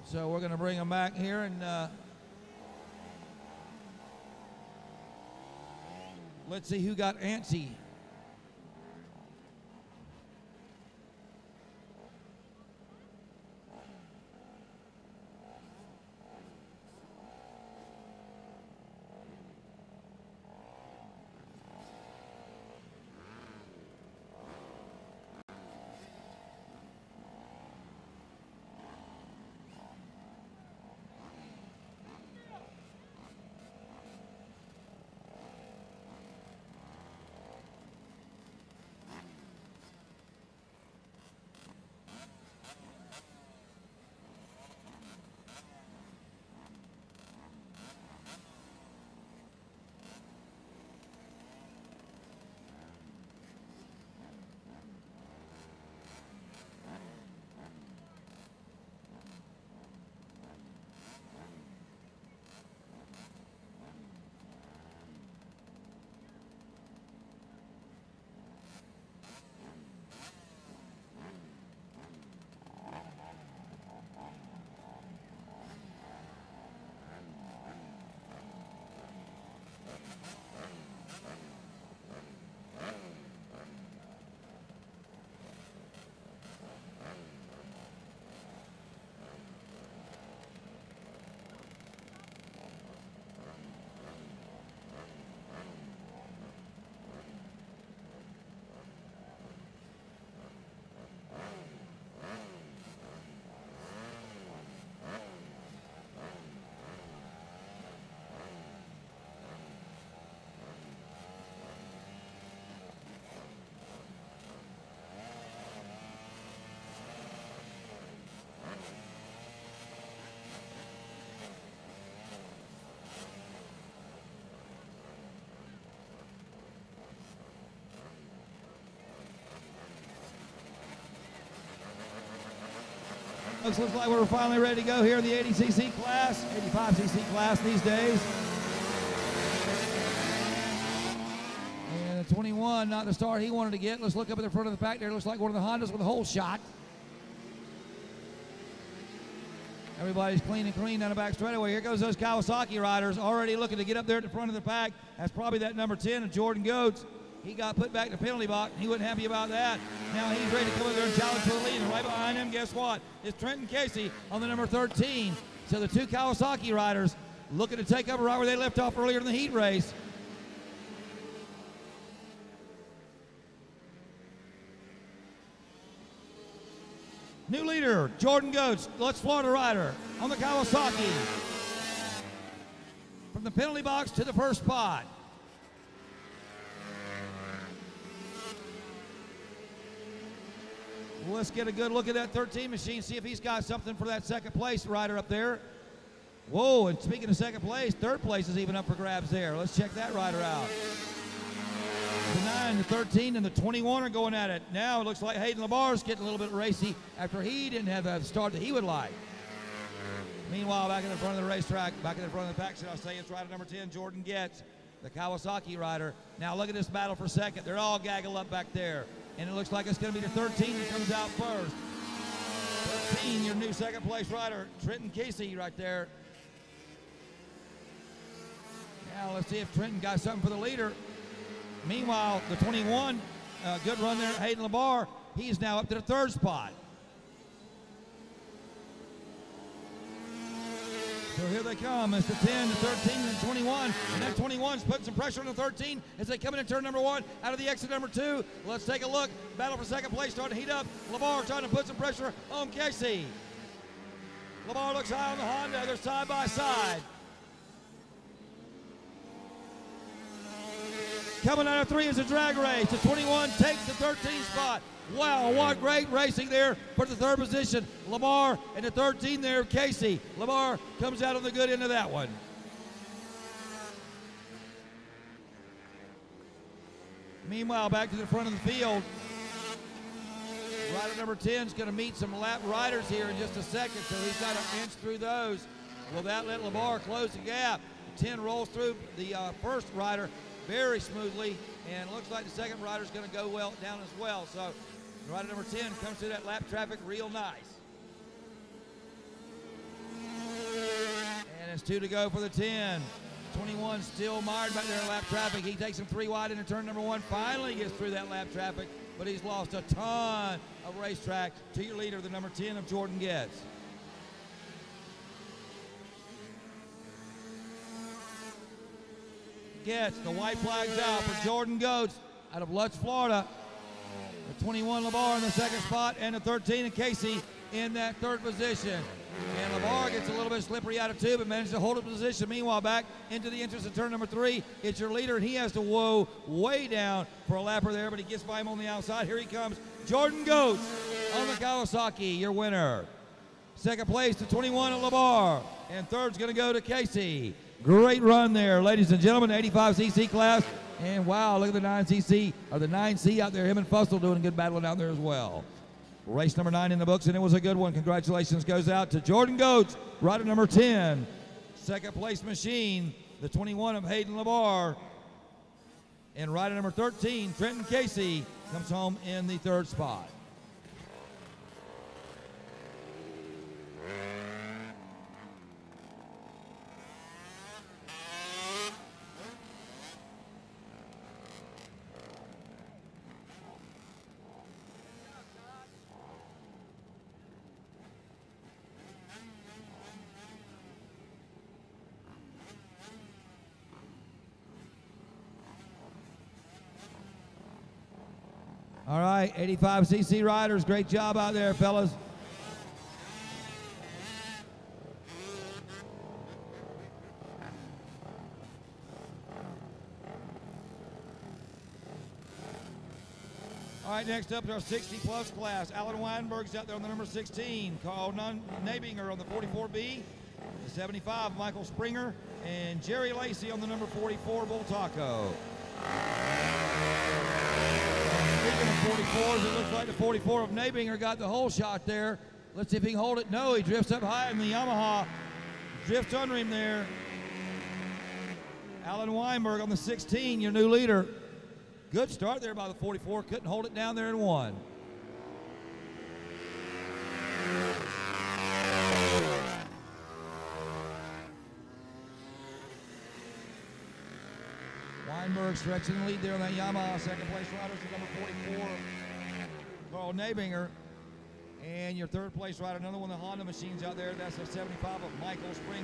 So we're going to bring them back here and let's see who got antsy. Looks like we're finally ready to go here in the 80cc class, 85cc class these days. And the 21, not the start he wanted to get. Let's look up at the front of the pack there. Looks like one of the Hondas with a hole shot. Everybody's clean and clean down the back straightaway. Here goes those Kawasaki riders already looking to get up there at the front of the pack. That's probably that number 10 of Jordan Goetz. He got put back in the penalty box. He wasn't happy about that. Now he's ready to come in there and challenge for the lead. And right behind him, guess what? It's Trenton Casey on the number 13. So the two Kawasaki riders looking to take over right where they left off earlier in the heat race. New leader, Jordan Goetz, Lutz, Florida rider on the Kawasaki. From the penalty box to the first spot. Let's get a good look at that 13 machine, see if he's got something for that second place rider up there. Whoa, and speaking of second place, third place is even up for grabs there. Let's check that rider out. The 9, the 13, and the 21 are going at it. Now it looks like Hayden Labar's getting a little bit racy after he didn't have the start that he would like. Meanwhile, back in the front of the racetrack, back in the front of the pack, should I say, it's rider number 10, Jordan Goetz, the Kawasaki rider. Now look at this battle for second. They're all gaggled up back there. And it looks like it's going to be the 13 that comes out first. 13, your new second place rider, Trenton Casey right there. Now let's see if Trenton got something for the leader. Meanwhile, the 21, good run there, Hayden Labar. He's now up to the third spot. So here they come. It's the 10, the 13, and the 21. And that 21's putting some pressure on the 13 as they come in turn number 1 out of the exit number 2. Let's take a look. Battle for second place starting to heat up. Labar trying to put some pressure on Casey. Labar looks high on the Honda. They're side by side. Coming out of 3 is a drag race. The 21 takes the 13 spot. Wow, what great racing there for the third position. Labar and the 13 there, Casey. Labar comes out on the good end of that one. Meanwhile, back to the front of the field. Rider number 10 is going to meet some lap riders here in just a second, so he's got to inch through those. Will that let Labar close the gap? 10 rolls through the first rider very smoothly, and looks like the second rider is going to go well down as well. So rider number 10 comes through that lap traffic real nice. And it's 2 to go for the 10. 21 still mired back there in lap traffic. He takes him 3 wide into turn number 1. Finally gets through that lap traffic, but he's lost a ton of racetrack to your leader, the number 10 of Jordan Goetz. Goetz, the white flag's out for Jordan Goetz out of Lutz, Florida. The 21 Labar in the second spot, and the 13 of Casey in that third position. And Labar gets a little bit slippery out of 2, but manages to hold a position. Meanwhile, back into the entrance of turn number 3, it's your leader, and he has to whoa way down for a lapper there, but he gets by him on the outside. Here he comes, Jordan Goetz on the Kawasaki, your winner. Second place to 21 at Labar, and third's going to go to Casey. Great run there, ladies and gentlemen, 85cc class. And wow, look at the 9cc, or the 9C out there. Him and Fussell doing good battling out there as well. Race number 9 in the books, and it was a good one. Congratulations goes out to Jordan Goetz, rider number 10. Second place machine, the 21 of Hayden Labar. And rider number 13, Trenton Casey, comes home in the third spot. All right, 85cc riders, great job out there, fellas. All right, next up is our 60-plus class. Alan Weinberg's out there on the number 16. Carl Nabinger on the 44B. The 75, Michael Springer. And Jerry Lacey on the number 44, Bull Taco. Speaking of 44s, it looks like the 44 of Nabinger got the whole shot there. Let's see if he can hold it. No, he drifts up high in the Yamaha. Drifts under him there. Alan Weinberg on the 16, your new leader. Good start there by the 44. Couldn't hold it down there in one. Weinberg stretching the lead there on that Yamaha. Second place rider is number 44, Carl Nabinger. And your third place rider, another one of the Honda machines out there. That's a 75 of Michael Springer.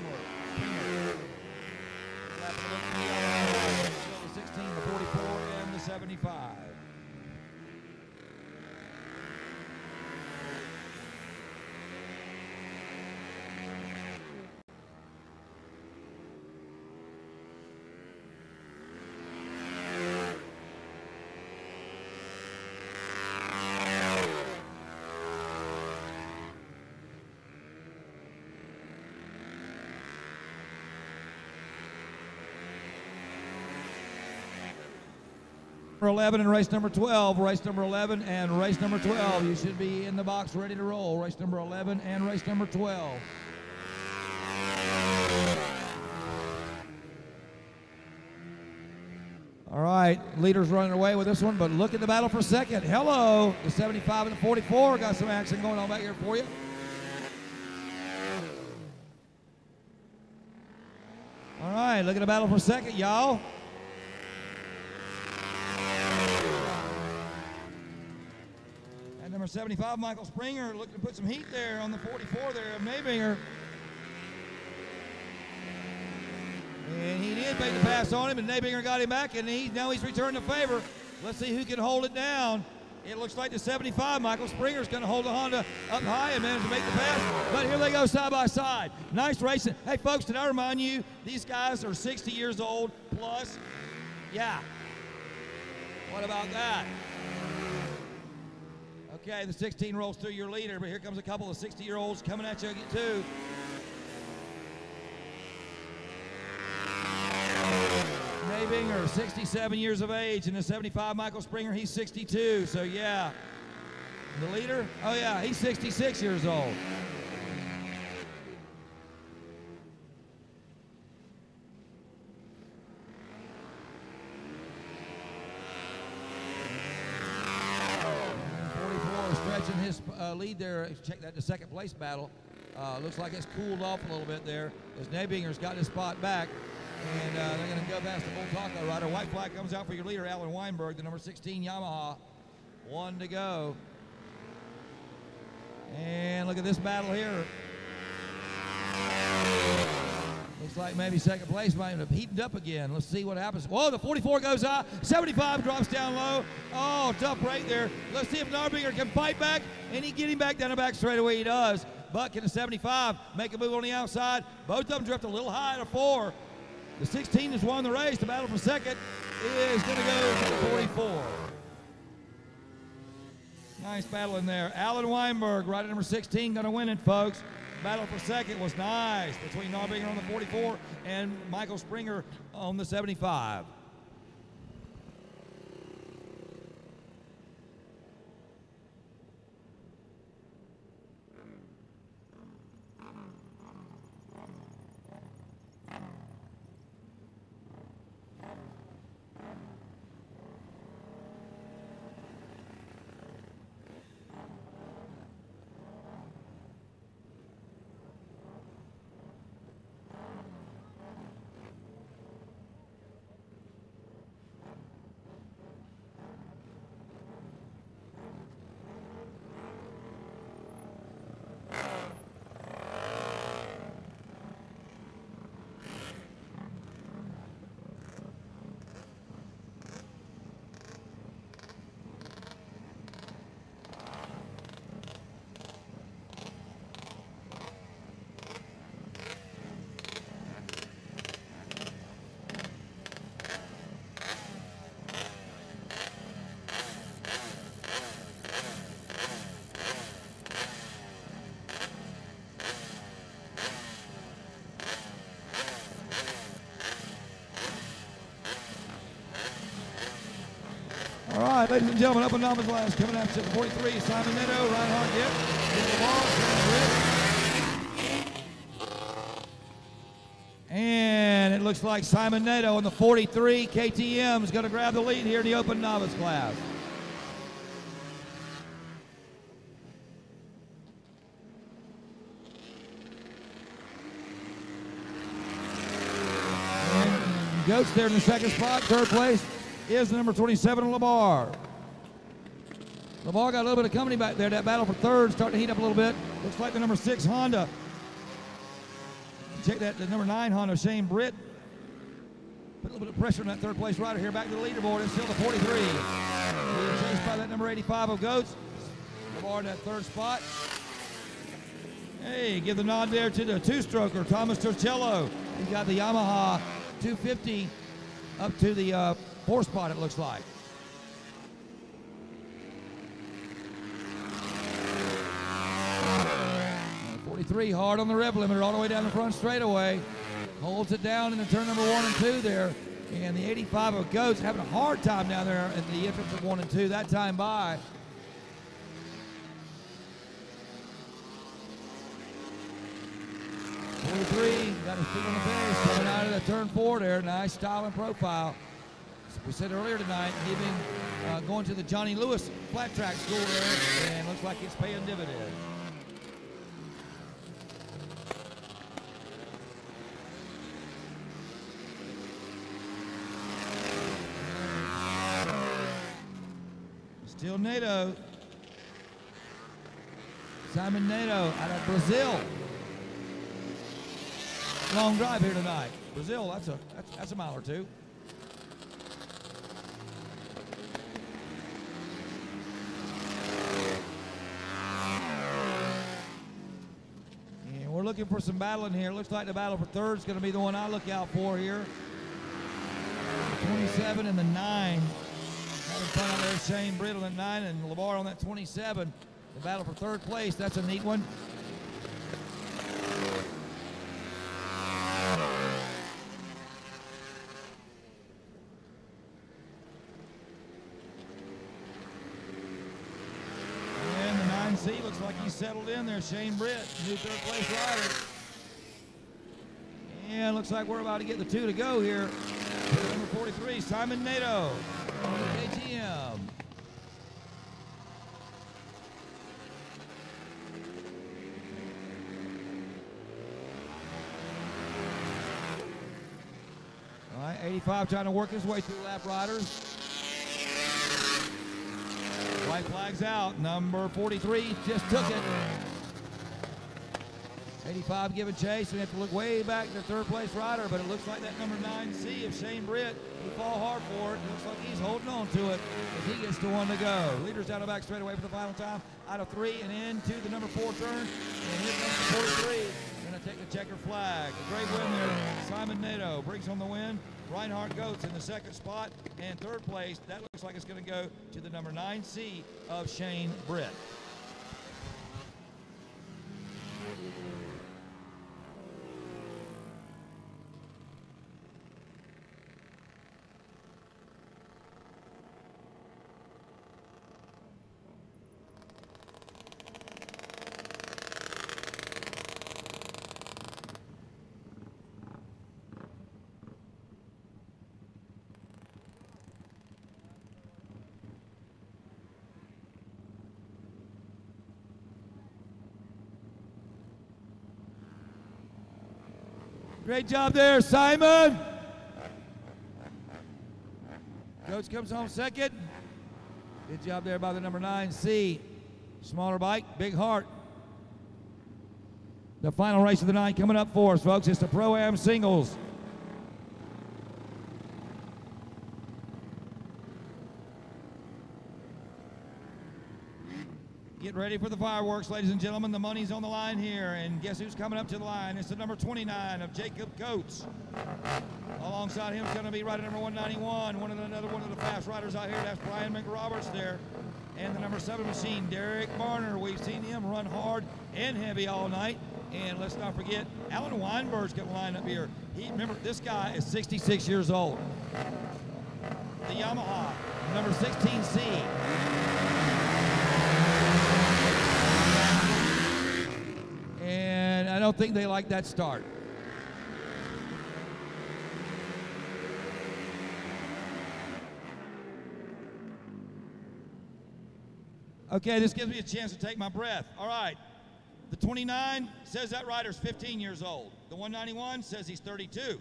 The 16, the 44, and the 75. Number 11 and race number 12, race number 11 and race number 12. You should be in the box ready to roll. Race number 11 and race number 12. All right, leaders running away with this one, but look at the battle for second. Hello, the 75 and the 44. Got some action going on back here for you. All right, look at the battle for second, y'all. Number 75, Michael Springer, looking to put some heat there on the 44 there of Nabinger. And he did make the pass on him, and Nabinger got him back, and now he's returned the favor. Let's see who can hold it down. It looks like the 75, Michael Springer's going to hold the Honda up high and manage to make the pass. But here they go side by side. Nice racing. Hey, folks, did I remind you, these guys are 60 years old plus? Yeah. What about that? Okay, the 16 rolls through your leader, but here comes a couple of 60-year-olds coming at you too. Nabinger, 67 years of age, and the 75, Michael Springer, he's 62, so yeah. The leader, oh yeah, he's 66 years old. Stretching his lead there. Check that, the second place battle. Looks like it's cooled off a little bit there as Nabinger's got his spot back. And they're going to go past the Bull Taco rider. White flag comes out for your leader, Alan Weinberg, the number 16 Yamaha. 1 to go. And look at this battle here. Looks like maybe second place might end up heating up again. Let's see what happens. Whoa, the 44 goes high. 75 drops down low. Oh, tough break there. Let's see if Narbinger can fight back, and he get him back down the back straightaway. He does. But can the 75 make a move on the outside? Both of them drift a little high at a 4. The 16 has won the race. The battle for second is going to go to the 44. Nice battle in there. Alan Weinberg, rider number 16, going to win it, folks. Battle for second was nice between Narbinger on the 44 and Michael Springer on the 75. All right, ladies and gentlemen, open novice class coming out to 43. Simon Neto, Reinhardt Gipp, get the ball, and it looks like Simon Neto in the 43 KTM is going to grab the lead here in the open novice class. And Goats there in the second spot. Third place is the number 27, Lamar. Lamar got a little bit of company back there. That battle for third starting to heat up a little bit. Looks like the number 6 Honda. Check that, the number 9 Honda, Shane Britt. Put a little bit of pressure on that third place rider here. Back to the leaderboard. It's still the 43. Being chased by that number 85 of Goats. Lamar in that third spot. Hey, give the nod there to the two-stroker, Thomas Torcello. He's got the Yamaha 250 up to the 4th spot, it looks like. And 43 hard on the rev limiter all the way down the front straightaway. Holds it down in the turn number 1 and 2 there. And the 85 of Goats having a hard time down there in the entrance of 1 and 2. That time by. Got his feet on the pace coming out of the turn 4 there. Nice style and profile. We said earlier tonight, he been going to the Johnny Lewis flat track school there, and looks like it's paying dividends. Still Nato. Simon Nato out of Brazil. Long drive here tonight. Brazil, that's a mile or two. And we're looking for some battling here. Looks like the battle for third is going to be the one I look out for here. The 27 and the 9. Having fun out there, Shane Britt on that 9 and LeVar on that 27. The battle for third place, that's a neat one. Looks like he's settled in there, Shane Britt, new third place rider. And looks like we're about to get the 2 to go here. Number 43, Simon Nato on the KTM. All right, 85 trying to work his way through lap riders. White flag's out. Number 43 just took it. 85 giving chase. We have to look way back to the third place rider, but it looks like that number 9C of Shane Britt, he fall hard for it. It looks like he's holding on to it as he gets to 1 to go. Leaders down the back straight away for the final time. Out of 3 and into the number 4 turn. And here comes the 43. Going to take the checker flag. A great win there. Simon Nato brings home the win. Reinhardt Goats in the second spot, and third place, that looks like it's going to go to the number 9C of Shane Britt. Great job there, Simon. Coach comes home second. Good job there by the number 9C. Smaller bike, big heart. The final race of the night coming up for us, folks. It's the Pro-Am Singles. Get ready for the fireworks, ladies and gentlemen. The money's on the line here, and guess who's coming up to the line? It's the number 29 of Jacob Coates. Alongside him is going to be rider number 191, another one of the fast riders out here. That's Brian McRoberts there. And the number 7 machine, Derek Barner. We've seen him run hard and heavy all night. And let's not forget, Alan Weinberg's going to line up here. Remember, this guy is 66 years old. The Yamaha number 16C. And I don't think they like that start. Okay, this gives me a chance to take my breath. All right. The 29 says that rider's 15 years old. The 191 says he's 32.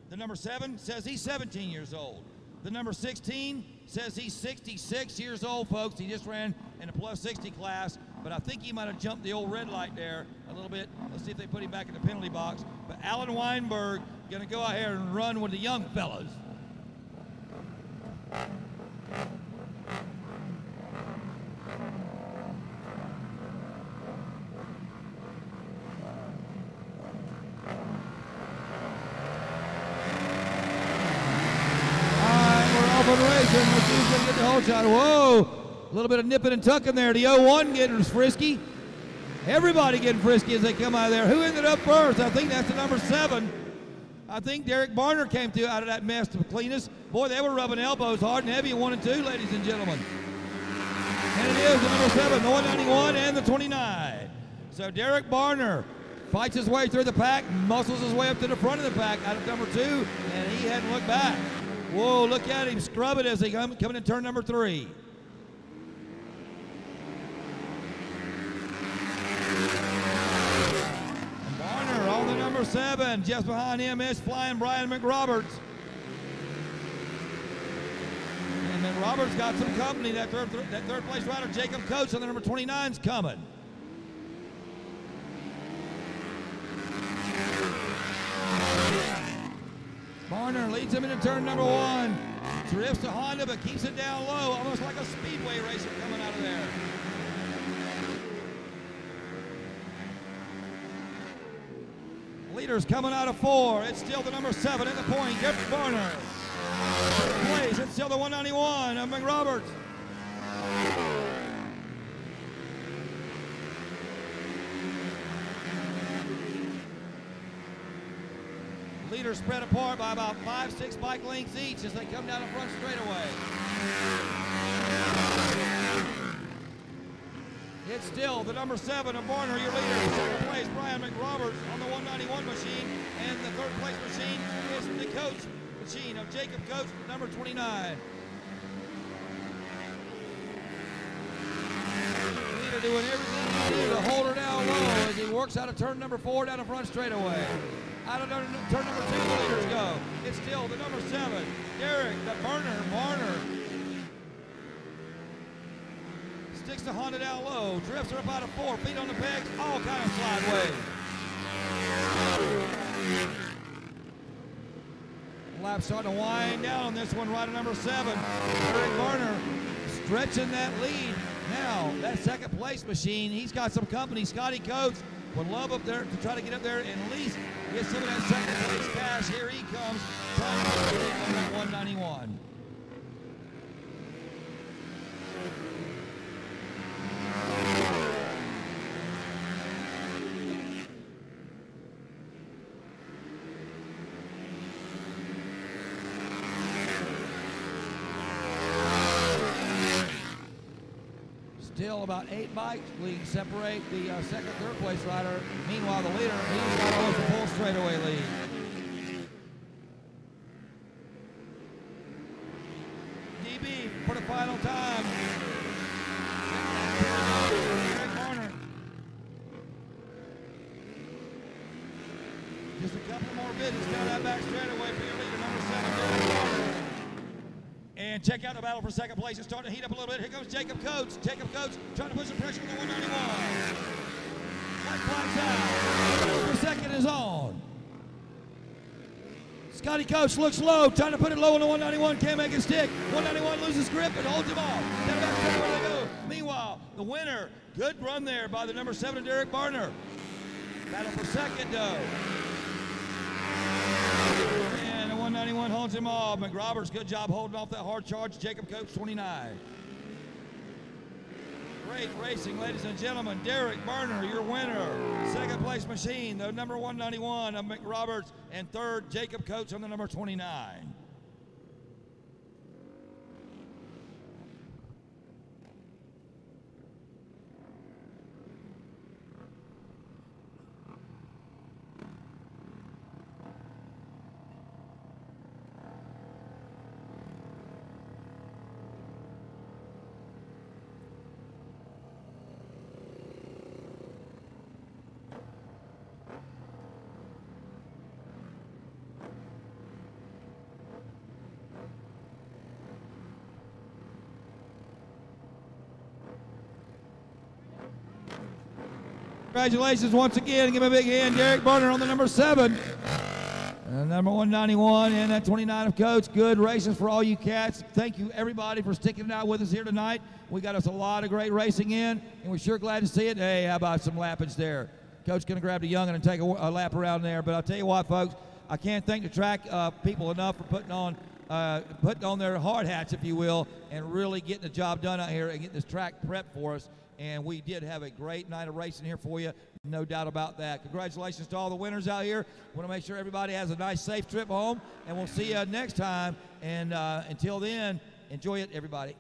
The number 7 says he's 17 years old. The number 16 says he's 66 years old, folks. He just ran in a plus 60 class, but I think he might have jumped the old red light there a little bit. Let's see if they put him back in the penalty box. But Alan Weinberg going to go out here and run with the young fellas. Racing. Let's see who's going to get the whole shot. Whoa! A little bit of nipping and tucking there. The 01 getting frisky. Everybody getting frisky as they come out of there. Who ended up first? I think that's the number 7. I think Derek Barner came out of that mess to clean us. Boy, they were rubbing elbows hard and heavy, 1 and 2, ladies and gentlemen. And it is the number 7, the 191 and the 29. So Derek Barner fights his way through the pack, muscles his way up to the front of the pack out of number 2, and he hadn't looked back. Whoa, look at him scrub it as they coming in turn number 3. And Barner on the number 7. Just behind him is flying Brian McRoberts. And then Roberts got some company. That third place rider, Jacob Coates, on the number 29's coming. Barner leads him into turn number 1. Drifts to Honda, but keeps it down low, almost like a Speedway racer coming out of there. Leaders coming out of 4. It's still the number 7 at the point. Derek Barner. Place. It's still the 191 of McRoberts. Leaders spread apart by about 5-6 bike lengths each as they come down the front straightaway. It's still the number 7 of Barner, your leader. Second place, Brian McRoberts on the 191 machine. And the third place machine is the Coates machine of Jacob Coates, number 29. Leader doing everything he can do to hold her down low as he works out of turn number 4 down the front straightaway. Out of turn number 2, the leaders go. It's still the number 7, Derek, the Barner. Sticks the Honda down low, drifts her up out of 4, feet on the pegs, all kind of sideways. Lap starting to wind down on this one, rider number 7, Derek Barner, stretching that lead. Now, that second place machine, he's got some company. Scotty Coates would love up there to try to get up there and at least get some of that second place cash. Here he comes, trying to get on that 191. Still about 8 bikes we separate the second, third place rider. Meanwhile, the leader, he's got almost a full straightaway lead. DB for the final time. Derek Barner. Just a couple more visits down that back straightaway for your leader, number 7, Derek Barner. And check out the battle for second place. It's starting to heat up a little bit. Here comes Jacob Coates. Jacob Coates trying to put some pressure on the 191. White flags out. Battle for second is on. Scotty Coates looks low, trying to put it low on the 191. Can't make it stick. 191 loses grip and holds him off. Down the back straight where they go. Meanwhile, the winner, good run there by the number 7, Derek Barner. Battle for second, though. 191 holds him off. McRoberts, good job holding off that hard charge. Jacob Coates, 29. Great racing, ladies and gentlemen. Derek Barner, your winner. Second place machine, the number 191 of McRoberts. And third, Jacob Coates on the number 29. Congratulations once again. Give him a big hand. Derek Barner on the number 7. Number 191 and that 29 of Coach. Good races for all you cats. Thank you, everybody, for sticking it out with us here tonight. We got us a lot of great racing in, and we're sure glad to see it. Hey, how about some lappage there? Coach going to grab the young'un and take a lap around there. But I'll tell you what, folks, I can't thank the track people enough for putting on their hard hats, if you will, and really getting the job done out here and getting this track prepped for us. And we did have a great night of racing here for you, no doubt about that. Congratulations to all the winners out here. Want to make sure everybody has a nice, safe trip home, and we'll see you next time. And until then, enjoy it, everybody.